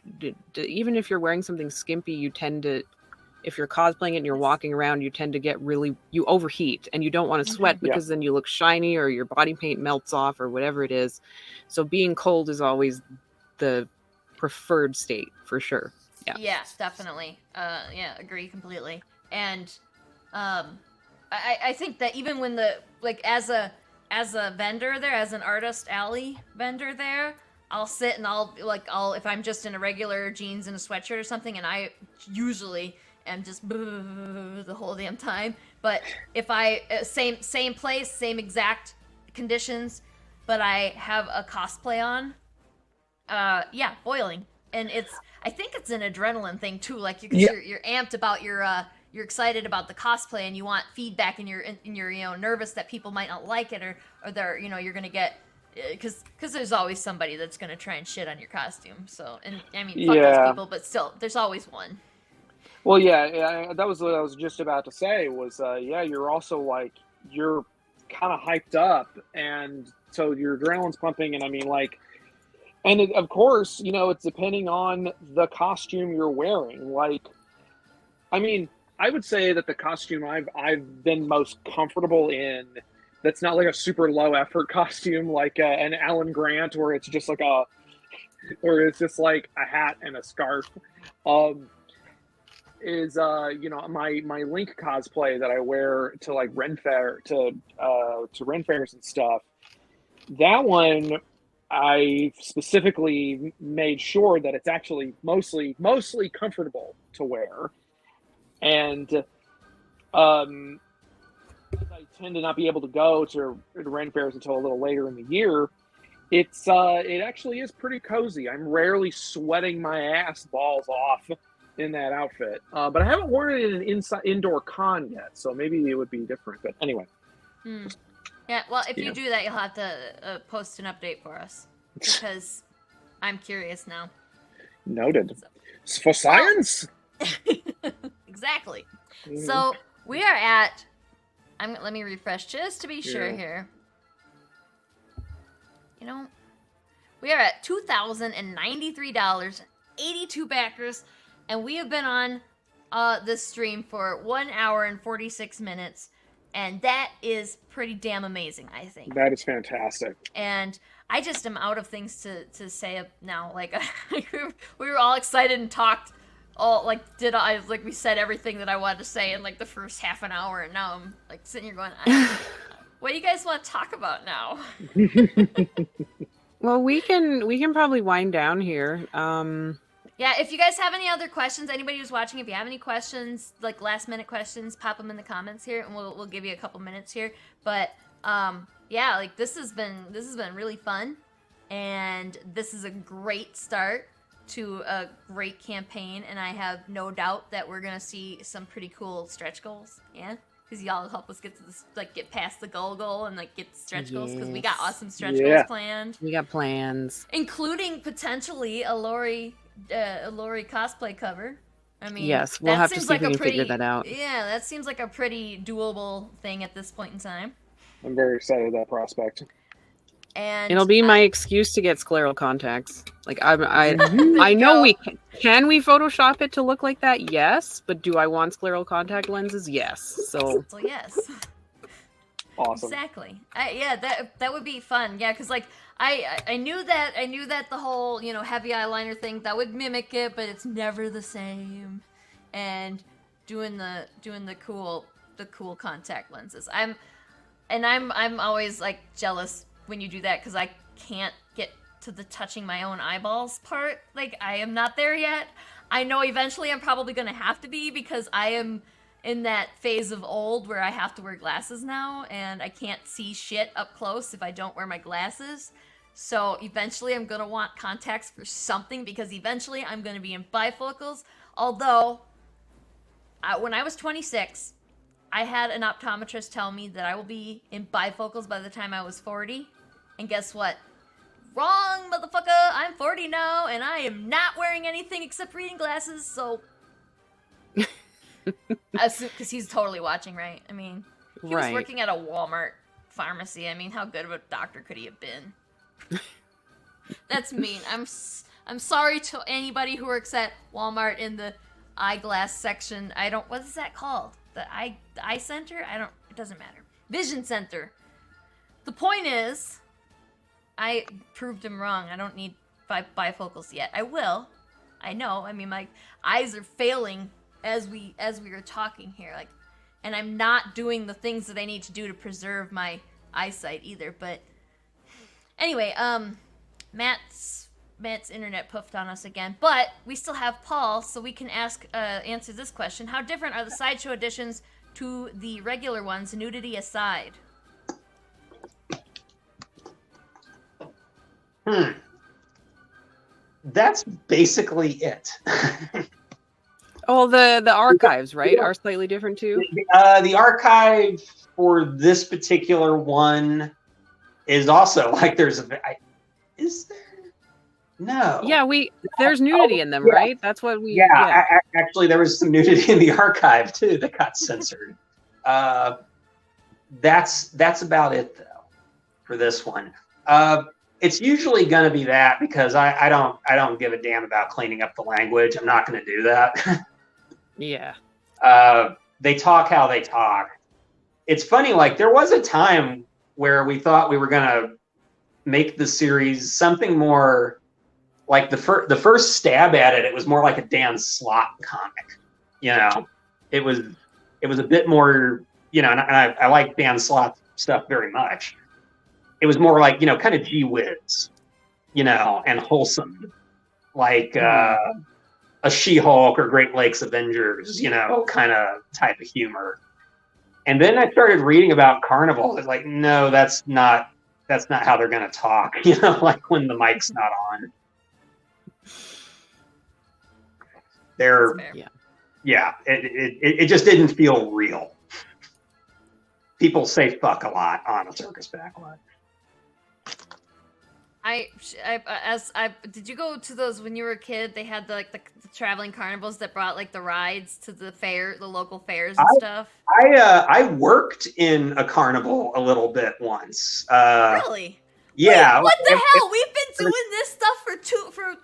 even if you're wearing something skimpy, you tend to, if you're cosplaying it and you're walking around, you tend to get you overheat, and you don't want to sweat because then you look shiny or your body paint melts off or whatever it is. So being cold is always the preferred state for sure. Yeah. Yes, definitely. Yeah, agree completely. And I think that even when as a vendor there, as an artist alley vendor there, I'll sit and I'll if I'm just in a regular jeans and a sweatshirt or something, and I usually am just the whole damn time. But if I same place, same exact conditions, but I have a cosplay on, boiling. And I think it's an adrenaline thing too, like you're amped about you're excited about the cosplay, and you want feedback, and you're nervous that people might not like it, or they're you're gonna get, because there's always somebody that's gonna try and shit on your costume. So, and I mean, fuck those people, but still, there's always one. Well, yeah, that was what I was just about to say. Was you're also like, you're kind of hyped up, and so your adrenaline's pumping, and I mean, like, and of course, it's depending on the costume you're wearing. Like, I mean, I would say that the costume I've been most comfortable in, that's not like a super low effort costume like an Alan Grant, where it's just like a hat and a scarf, is my Link cosplay that I wear to like Ren Fair, to Ren Fairs and stuff. That one, I specifically made sure that it's actually mostly comfortable to wear. And I tend to not be able to go to Ren Fairs until a little later in the year. It actually is pretty cozy. I'm rarely sweating my ass balls off in that outfit. But I haven't worn it in an indoor con yet, so maybe it would be different. But anyway. Yeah, well, if you do that, you'll have to post an update for us, because I'm curious now. Noted. For science! Exactly. So we are at Let me refresh just to be sure here. You know, we are at $2,093, 82 backers, and we have been on this stream for 1 hour and 46 minutes, and that is pretty damn amazing, I think. That is fantastic. And I just am out of things to say now. Like, we were all excited and talked. We said everything that I wanted to say in like the first half an hour, and now I'm like sitting here going, what do you guys want to talk about now? Well, we can probably wind down here. Yeah, if you guys have any other questions, anybody who's watching, if you have any questions, like last minute questions, pop them in the comments here, and we'll give you a couple minutes here. But yeah, like this has been really fun, and this is a great start to a great campaign, and I have no doubt that we're gonna see some pretty cool stretch goals. Yeah, because y'all help us get to this, like get past the goal and like get the stretch goals, because we got awesome stretch goals planned. We got plans, including potentially a Lori cosplay cover. I mean, yes, we'll have to see if we can figure that out. Yeah, that seems like a pretty doable thing at this point in time. I'm very excited at that prospect. And it'll be my excuse to get scleral contacts. Like I know we can we Photoshop it to look like that? Yes, but do I want scleral contact lenses? Yes. So yes. Awesome. Exactly. Yeah, that would be fun. Yeah, because like I knew that the whole heavy eyeliner thing that would mimic it, but it's never the same. And doing the cool contact lenses. I'm always like jealous when you do that, because I can't get to the touching my own eyeballs part. Like, I am not there yet. I know eventually I'm probably gonna have to be, because I am in that phase of old where I have to wear glasses now, and I can't see shit up close if I don't wear my glasses. So eventually I'm gonna want contacts for something, because eventually I'm gonna be in bifocals. Although, when I was 26, I had an optometrist tell me that I will be in bifocals by the time I was 40. And guess what? Wrong, motherfucker! I'm 40 now, and I am not wearing anything except reading glasses, so... Because he's totally watching, right? I mean, he was working at a Walmart pharmacy. I mean, how good of a doctor could he have been? That's mean. I'm sorry to anybody who works at Walmart in the eyeglass section. What is that called? The eye center? It doesn't matter. Vision center. The point is, I proved him wrong. I don't need bifocals yet. I will. I know. I mean, my eyes are failing as we are talking here. Like, and I'm not doing the things that I need to do to preserve my eyesight either. But anyway, Matt's internet poofed on us again, but we still have Paul, so we can answer this question. How different are the sideshow editions to the regular ones, nudity aside? That's basically it. Oh, the archives, right, are slightly different too? The archive for this particular one is also like is there? No. Yeah, there's nudity in them, right? That's what we. Yeah. Actually, there was some nudity in the archive too that got censored. That's about it though for this one. It's usually going to be that, because I don't give a damn about cleaning up the language. I'm not going to do that. Yeah. They talk how they talk. It's funny. Like, there was a time where we thought we were going to make the series something more like the first stab at it. It was more like a Dan Slott comic. It was a bit more, and I like Dan Slott stuff very much. It was more like, kind of gee whiz, and wholesome, like a She-Hulk or Great Lakes Avengers, kind of type of humor. And then I started reading about Carnival. It's like, no, that's not how they're going to talk, like when the mic's not on. It just didn't feel real. People say fuck a lot on a circus backlot. did you go to those when you were a kid? They had the traveling carnivals that brought like the rides to the local fairs and stuff. I worked in a carnival a little bit once. Really? Yeah. Wait, what the hell? We've been doing this stuff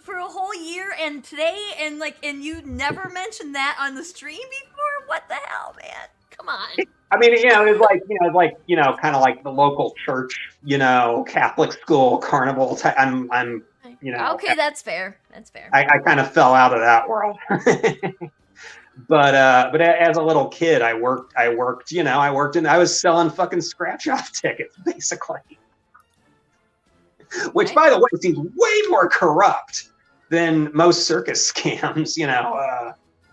for a whole year, and today, and you never mentioned that on the stream before. What the hell, man? Come on. I mean, it was kind of like the local church, Catholic school carnival. I'm. Okay, that's fair. That's fair. I kind of fell out of that world. But as a little kid, I worked, I was selling fucking scratch off tickets, basically. Which, by the way, seems way more corrupt than most circus scams.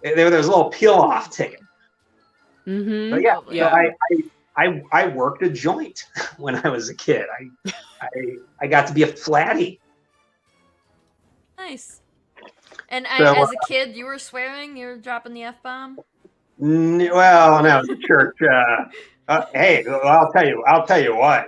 There was a little peel off ticket. Mm-hmm. But yeah. I worked a joint when I was a kid. I got to be a flatty. Nice. And as a kid, you were swearing? You were dropping the F-bomb? Well, no, the church. Hey, I'll tell you what.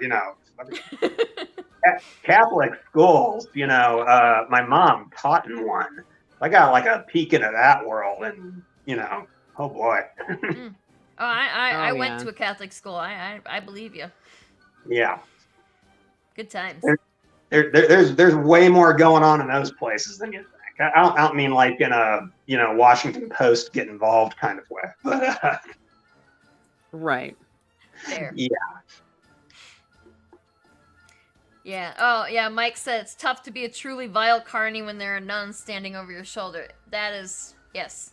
Catholic schools. My mom taught in one. I got like a peek into that world, and oh boy. I went to a Catholic school. I believe you. Yeah. Good times. There's way more going on in those places than you think. I don't mean like in a Washington Post get involved kind of way, but right. Fair. Yeah. Yeah. Oh, yeah. Mike said it's tough to be a truly vile carny when there are nuns standing over your shoulder. That is, yes,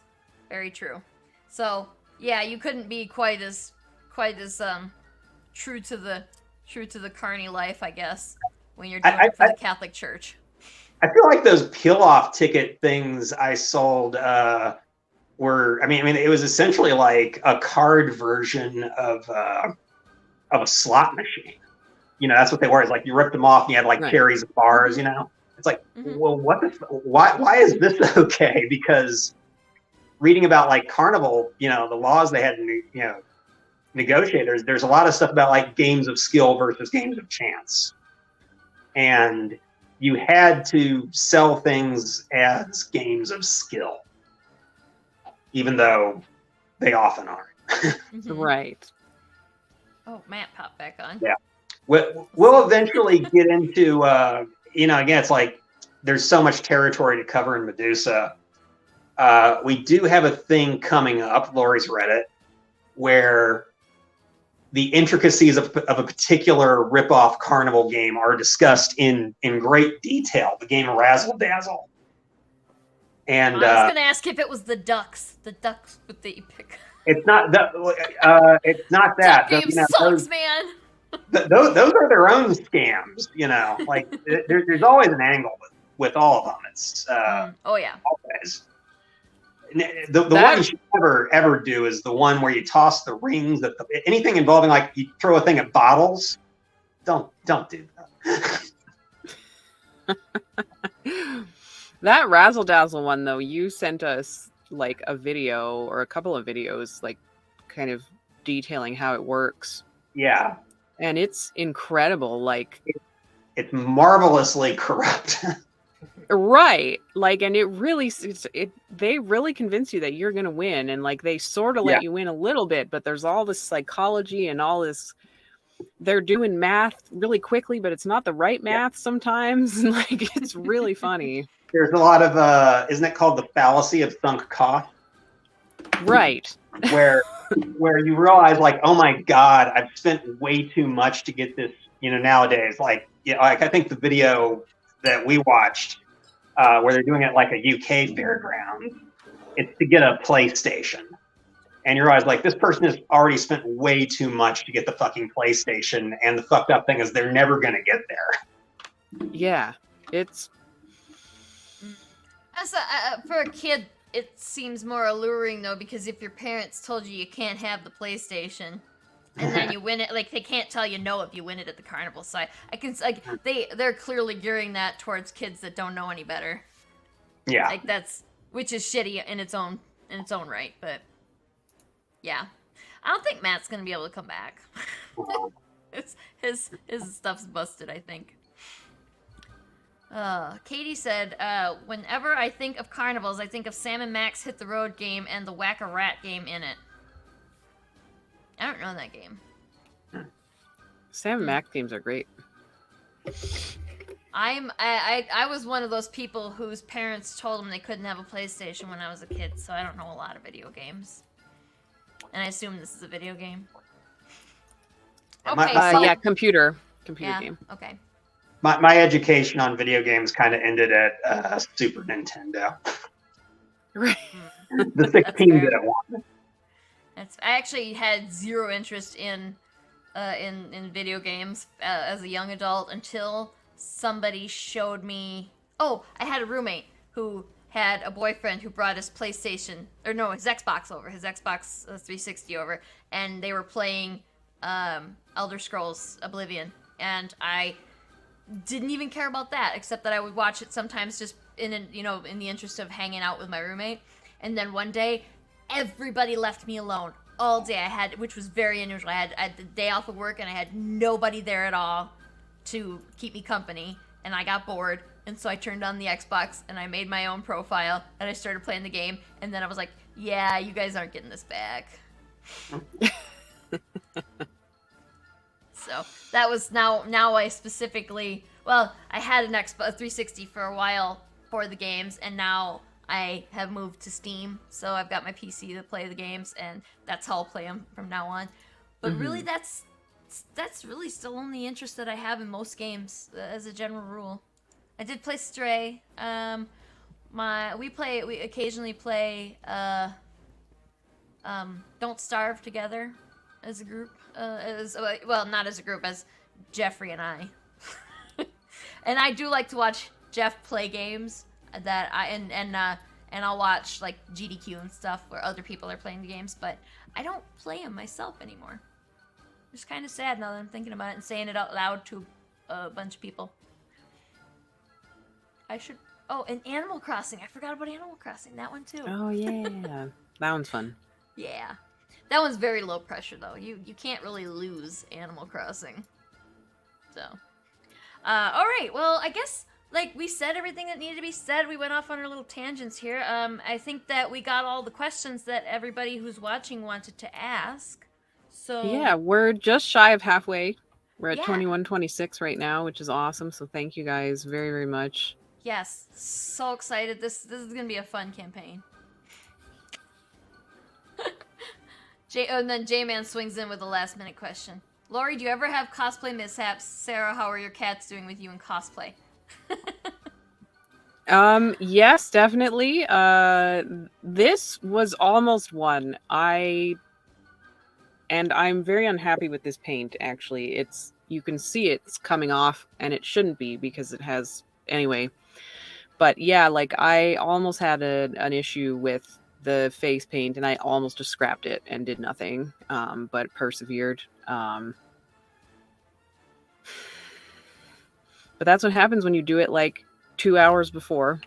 very true. So yeah, you couldn't be quite as true to the carny life, I guess, when you're doing it for the Catholic Church. I feel like those peel-off ticket things I sold were. I mean, it was essentially like a card version of a slot machine. That's what they were. It's like you ripped them off and you had like cherries and bars. It's like, well, what the? Why is this okay? Because reading about like carnival, the laws they had to negotiate. There's a lot of stuff about like games of skill versus games of chance, and you had to sell things as games of skill, even though they often aren't. Right. Oh, Matt popped back on. Yeah. We'll eventually get into, again, it's like there's so much territory to cover in Medusa. We do have a thing coming up, Lori's read it, where the intricacies of a particular rip-off carnival game are discussed in great detail. The game Razzle Dazzle. And I was going to ask if it was the ducks with the epic. It's not that. It's not that. That game sucks, man. Those are their own scams. Like there's always an angle with all of them. It's oh yeah. Always. The one you should never ever do is the one where you toss the rings at anything involving like you throw a thing at bottles. Don't do that. That Razzle Dazzle one though, you sent us like a video or a couple of videos, like kind of detailing how it works. Yeah, and it's incredible. Like it's marvelously corrupt. Right. Like, and they really convince you that you're going to win. And like, they sort of let you win a little bit, but there's all this psychology and all this, they're doing math really quickly, but it's not the right math sometimes. And like, it's really funny. There's a lot of, isn't it called the fallacy of sunk cost? Right. Where you realize like, oh my God, I've spent way too much to get this, nowadays. Like, like I think the video that we watched, where they're doing it like a UK fairground, it's to get a PlayStation. And you realize, like, this person has already spent way too much to get the fucking PlayStation, and the fucked up thing is they're never going to get there. Yeah, it's... For a kid, it seems more alluring, though, because if your parents told you can't have the PlayStation, and then you win it, like, they can't tell you no if you win it at the carnival side. They're clearly gearing that towards kids that don't know any better. Yeah. Like, which is shitty in its own right, but yeah. I don't think Matt's gonna be able to come back. His stuff's busted, I think. Katie said, whenever I think of carnivals, I think of Sam and Max Hit the Road game and the Whack-A-Rat game in it. I don't know that game. Sam and Max games are great. I was one of those people whose parents told them they couldn't have a PlayStation when I was a kid, so I don't know a lot of video games. And I assume this is a video game. Okay, yeah, computer game. Okay. My education on video games kind of ended at Super Nintendo. Right. The 16-bit one. I actually had zero interest in video games as a young adult until somebody showed me. Oh, I had a roommate who had a boyfriend who brought his PlayStation, or no, his Xbox over, his Xbox 360 over, and they were playing Elder Scrolls Oblivion, and I didn't even care about that, except that I would watch it sometimes just in the interest of hanging out with my roommate. And then one day, everybody left me alone all day. Which was very unusual. I had the day off of work, and I had nobody there at all to keep me company, and I got bored, and so I turned on the Xbox, and I made my own profile, and I started playing the game, and then I was like, yeah, you guys aren't getting this back. So that was now I specifically, well, I had an Xbox 360 for a while for the games, and now I have moved to Steam, so I've got my PC to play the games, and that's how I'll play them from now on. But really, that's really still only interest that I have in most games, as a general rule. I did play Stray. We occasionally play Don't Starve together as a group. Not as a group, as Jeffrey and I. And I do like to watch Jeff play games that and I'll watch like GDQ and stuff where other people are playing the games, but I don't play them myself anymore. It's kind of sad now that I'm thinking about it and saying it out loud to a bunch of people. Oh, and Animal Crossing. I forgot about Animal Crossing. That one too. Oh yeah, that one's fun. Yeah. That one's very low pressure, though. You can't really lose Animal Crossing. So. Alright, well, I guess, like, we said everything that needed to be said. We went off on our little tangents here. I think that we got all the questions that everybody who's watching wanted to ask. So. Yeah, we're just shy of halfway. We're at 21:26 right now, which is awesome. So thank you guys very, very much. Yes, so excited. This is going to be a fun campaign. And then J-Man swings in with a last-minute question. Lori, do you ever have cosplay mishaps? Sarah, how are your cats doing with you in cosplay? Yes, definitely. This was almost one. I'm very unhappy with this paint, actually. You can see it's coming off, and it shouldn't be because it has... Anyway. But yeah, like, I almost had an issue with the face paint, and I almost just scrapped it and did nothing, but persevered. But that's what happens when you do it like 2 hours before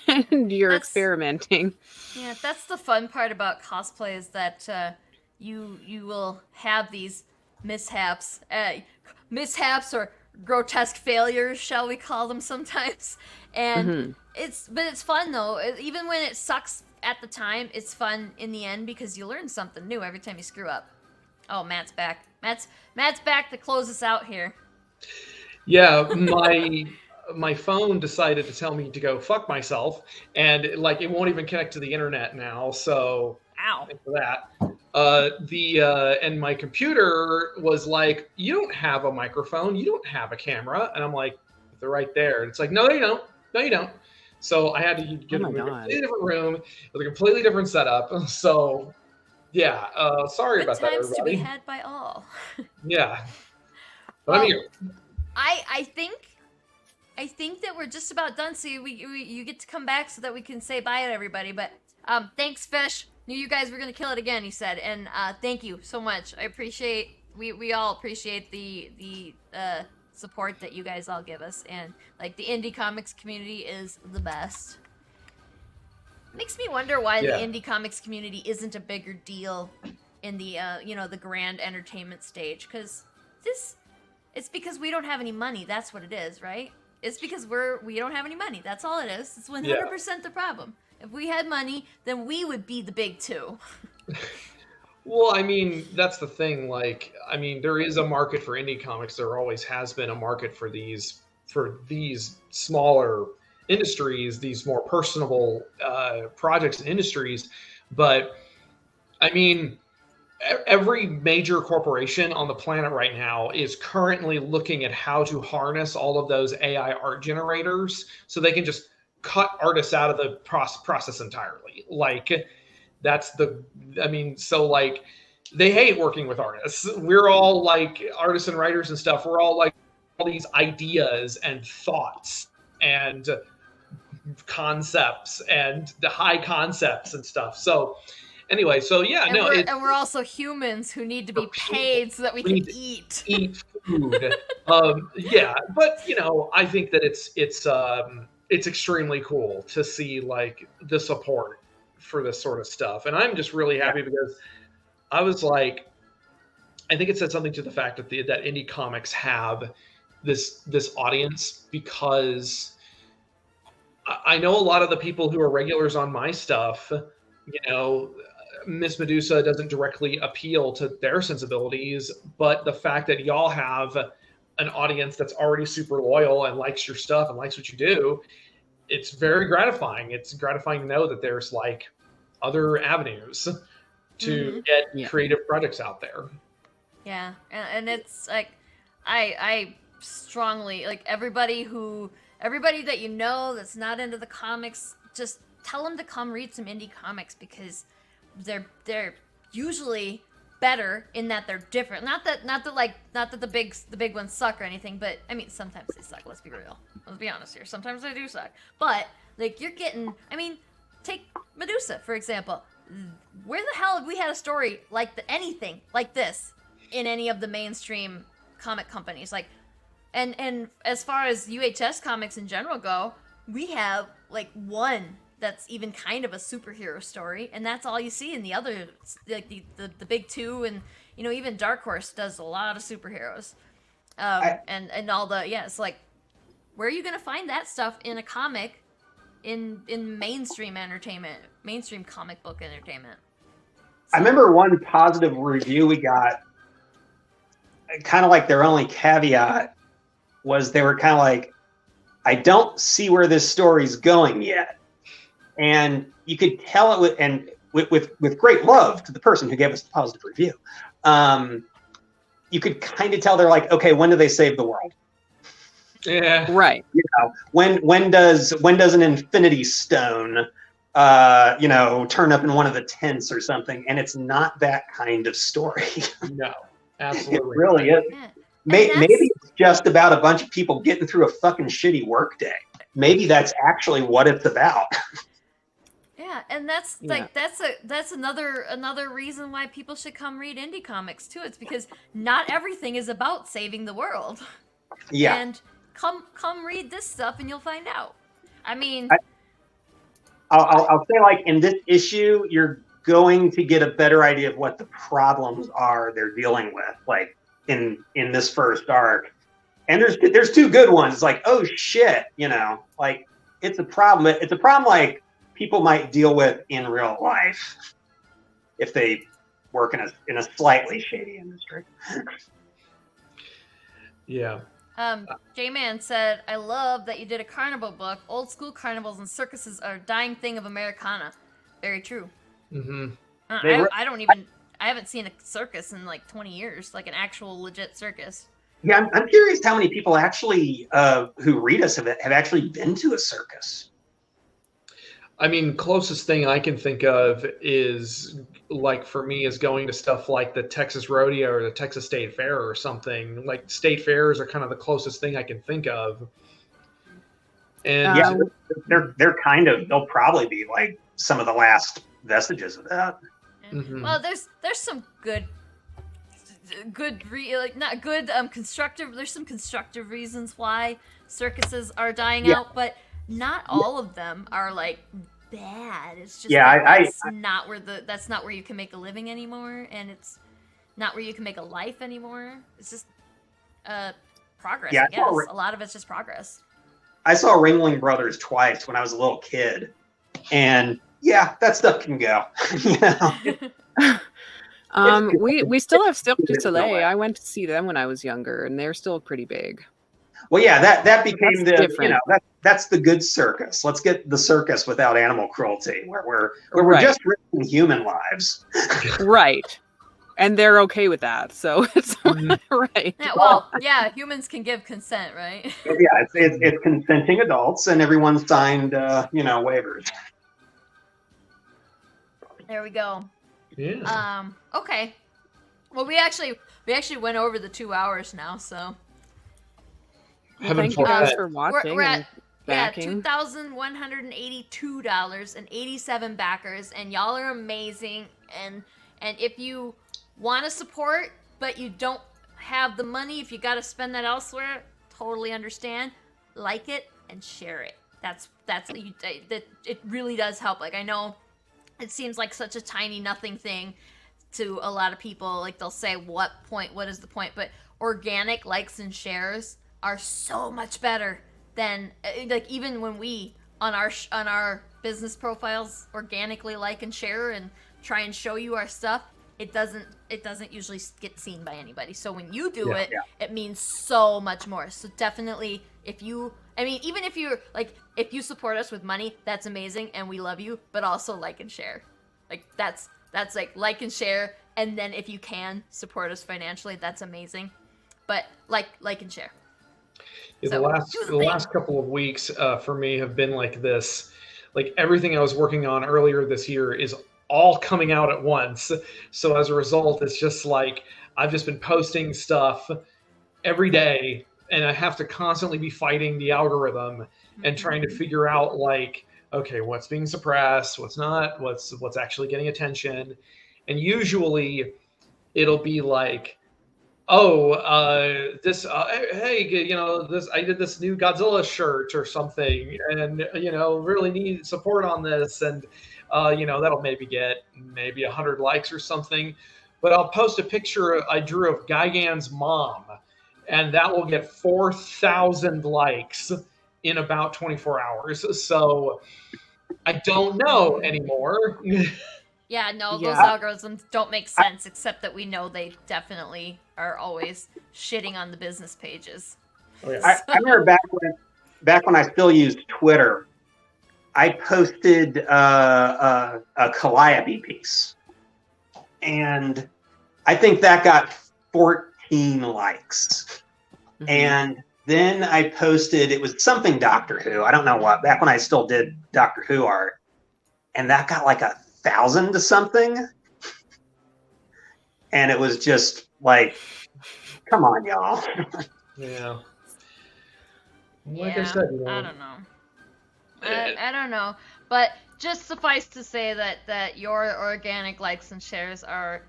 and you're experimenting. Yeah, that's the fun part about cosplay, is that you will have these mishaps or grotesque failures, shall we call them sometimes. And it's fun though. Even when it sucks at the time, it's fun in the end because you learn something new every time you screw up. Oh, Matt's back. Matt's back to close us out here. Yeah, my phone decided to tell me to go fuck myself, and it won't even connect to the internet now. So, ow. Thanks for that. And my computer was like, "You don't have a microphone. You don't have a camera." And I'm like, "They're right there." And it's like, "No, you don't. No, you don't." So I had to get a completely different room with a completely different setup. So, yeah, sorry about that, everybody. Good times to be had by all. Yeah. But well, I'm here. I think that we're just about done, so you get to come back so that we can say bye to everybody. But thanks, Fish. Knew you guys were gonna kill it again, he said, and thank you so much. I appreciate we all appreciate the support that you guys all give us, and like the indie comics community is the best. Makes me wonder why the indie comics community isn't a bigger deal in the the grand entertainment stage, because it's because we don't have any money. That's what it is, right? It's because we don't have any money. That's all it is. It's 100% the problem. If we had money, then we would be the big two. Well, I mean, that's the thing. Like, I mean, there is a market for indie comics. There always has been a market for these smaller industries, these more personable projects and industries. But I mean, every major corporation on the planet right now is currently looking at how to harness all of those AI art generators so they can just cut artists out of the process entirely. Like, so like they hate working with artists. We're all like artists and writers and stuff. We're all like all these ideas and thoughts and concepts and the high concepts and stuff. So anyway, so yeah, and we're also humans who need to be paid so that we can eat food. Yeah, but I think that it's extremely cool to see like the support for this sort of stuff, and I'm just really happy because I was like, I think it said something to the fact that that indie comics have this audience, because I know a lot of the people who are regulars on my stuff, Miss Medusa doesn't directly appeal to their sensibilities, but the fact that y'all have an audience that's already super loyal and likes your stuff and likes what you do, it's very gratifying. It's gratifying to know that there's like other avenues to get creative projects out there. Yeah, and it's like, I strongly, like, everybody that you know that's not into the comics, just tell them to come read some indie comics, because they're usually better in that they're different. Not that the big ones suck or anything, but I mean, sometimes they suck. Let's be real. Let's be honest here. Sometimes they do suck. But like, you're getting, I mean, take Medusa for example. Where the hell have we had a story like anything like this in any of the mainstream comic companies? Like, and as far as UHS comics in general go, we have like one that's even kind of a superhero story, and that's all you see. In the other, like the big two, and even Dark Horse does a lot of superheroes, and all the it's like, where are you gonna find that stuff in a comic, in mainstream entertainment, mainstream comic book entertainment? So, I remember one positive review we got, kind of like their only caveat was they were kind of like, I don't see where this story's going yet. And you could tell it with great love to the person who gave us the positive review. You could kind of tell they're like, okay, when do they save the world? Yeah, right. When does an Infinity Stone, turn up in one of the tents or something? And it's not that kind of story. No, absolutely. It really is. Yeah. Maybe it's just about a bunch of people getting through a fucking shitty workday. Maybe that's actually what it's about. Yeah, and that's like that's another reason why people should come read indie comics too. It's because not everything is about saving the world. Yeah. And come read this stuff and you'll find out. I mean, I'll say, like, in this issue, you're going to get a better idea of what the problems are they're dealing with, like in this first arc. And there's two good ones. It's like, oh shit, like it's a problem. It's a problem like people might deal with in real life if they work in a slightly shady industry. Yeah. J-Man said, I love that you did a carnival book. Old school carnivals and circuses are a dying thing of Americana. Very true. Mm-hmm. I haven't seen a circus in like 20 years, like an actual legit circus. Yeah, I'm curious how many people actually who read us have actually been to a circus. I mean, closest thing I can think of is, like, for me, is going to stuff like the Texas Rodeo or the Texas State Fair or something. Like, state fairs are kind of the closest thing I can think of. And yeah, they'll probably be like some of the last vestiges of that. Mm-hmm. Well, there's some constructive. There's some constructive reasons why circuses are dying out, but not all of them are like bad. It's just that's not where you can make a living anymore, and it's not where you can make a life anymore. It's just progress. I guess a lot of it's just progress. I saw Ringling Brothers twice when I was a little kid, and yeah, that stuff can go. You know? We still have Cirque du It's no Soleil. way. I went to see them when I was younger, and they're still pretty big. Well, yeah, that became That's the different. that's the good circus. Let's get the circus without animal cruelty, where we're Right. just risking human lives. Right. And they're okay with that, so it's right. Yeah, well, yeah, humans can give consent, right? Yeah, it's consenting adults, and everyone signed waivers. There we go. Yeah. Okay. Well, we actually went over the 2 hours now, so. Well, thank you guys for watching We're and at backing. $2,182.87 backers, and y'all are amazing. And if you want to support, but you don't have the money, if you got to spend that elsewhere, totally understand. Like it and share it. That it really does help. Like, I know it seems like such a tiny nothing thing to a lot of people. Like, they'll say, what is the point? But organic likes and shares are so much better than, like, even when we on our business profiles organically like and share and try and show you our stuff, it doesn't usually get seen by anybody. So when you do it means so much more. So definitely, even if you're like, if you support us with money, that's amazing and we love you, but also like and share. Like, that's like and share, and then if you can support us financially, that's amazing. But like and share. Yeah, So, the last couple of weeks for me have been like this. Like, everything I was working on earlier this year is all coming out at once. So as a result, it's just like I've just been posting stuff every day, and I have to constantly be fighting the algorithm and trying to figure out, like, okay, what's being suppressed, what's not, what's actually getting attention. And usually it'll be like, this, hey, this, I did this new Godzilla shirt or something, and really need support on this, and that'll maybe get 100 likes or something. But I'll post a picture I drew of Gigan's mom, and that will get 4,000 likes in about 24 hours. So I don't know anymore. Yeah, no, those algorithms don't make sense, except that we know they definitely are always shitting on the business pages. Oh, yeah. I remember back when I still used Twitter, I posted a Calliope piece, and I think that got 14 likes. Mm-hmm. And then I posted, it was something Doctor Who, I don't know what, back when I still did Doctor Who art, and that got like 1,000 to something. And it was just like, come on, y'all. Yeah. Like I said, I don't know. I don't know. But just suffice to say that your organic likes and shares are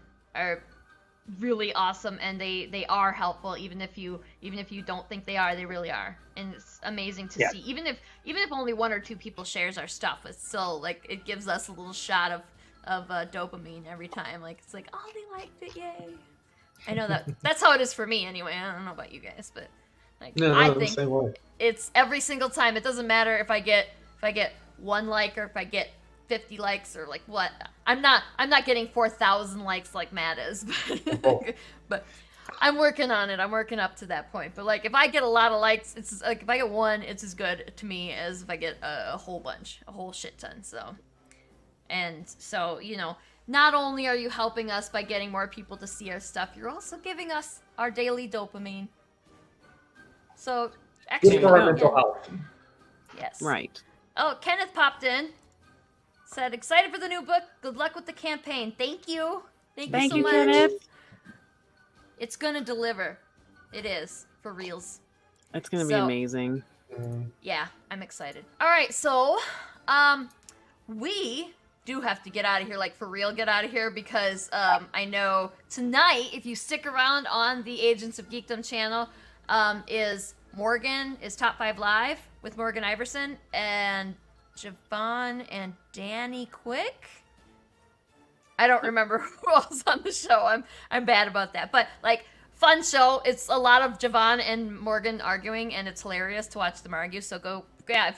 really awesome, and they are helpful, even if you don't think they are. They really are, and it's amazing to see. Even if only 1 or 2 people shares our stuff, it's still like, it gives us a little shot of dopamine every time. Like, it's like, oh, they liked it, yay! I know that's how it is for me anyway. I don't know about you guys, but like, I think it's every single time. It doesn't matter if I get 1 like or if I get 50 likes or like what. I'm not getting 4,000 likes like Matt is, but I'm working on it. I'm working up to that point. But like, if I get a lot of likes, it's like, if I get 1, it's as good to me as if I get a whole bunch, a whole shit ton. So not only are you helping us by getting more people to see our stuff, you're also giving us our daily dopamine. So extra for our mental health. Yes. Right. Oh, Kenneth popped in. Said, excited for the new book. Good luck with the campaign. Thank you. Thank you so much. Kenneth. It's gonna deliver. It is, for reals. It's gonna be amazing. Yeah, I'm excited. All right, so we do have to get out of here, like for real get out of here, because I know tonight, if you stick around on the Agents of Geekdom channel, is Top 5 Live with Morgan Iverson and Javon and Danny Quick. I don't remember who else on the show. I'm bad about that. But like fun show. It's a lot of Javon and Morgan arguing, and it's hilarious to watch them argue. So go, yeah.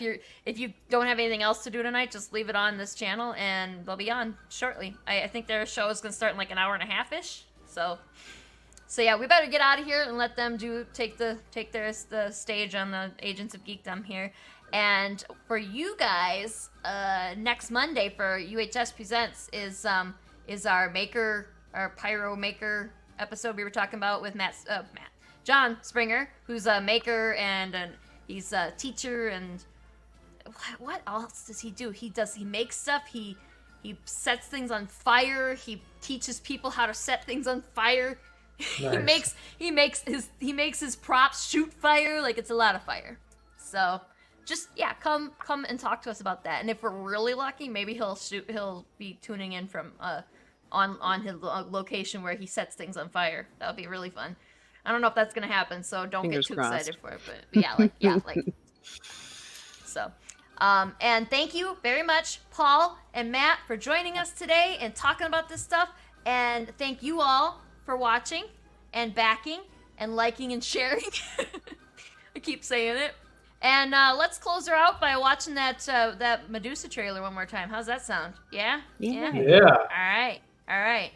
If you don't have anything else to do tonight, just leave it on this channel, and they'll be on shortly. I think their show is gonna start in like an hour and a half ish. So yeah, we better get out of here and let them take the stage on the Agents of Geekdom here. And for you guys, next Monday for UHS Presents is our Pyro Maker episode we were talking about with John Springer, who's a maker and he's a teacher. And what else does he do? He makes stuff. He sets things on fire. He teaches people how to set things on fire. Nice. he makes his props shoot fire. Like, it's a lot of fire. So just come and talk to us about that. And if we're really lucky, maybe he'll be tuning in from on his location where he sets things on fire. That would be really fun. I don't know if that's gonna happen, so don't Fingers get too crossed. excited for it. But so. And thank you very much, Paul and Matt, for joining us today and talking about this stuff. And thank you all for watching and backing and liking and sharing. I keep saying it. And let's close her out by watching that Medusa trailer one more time. How's that sound? Yeah? Yeah. Yeah. All right.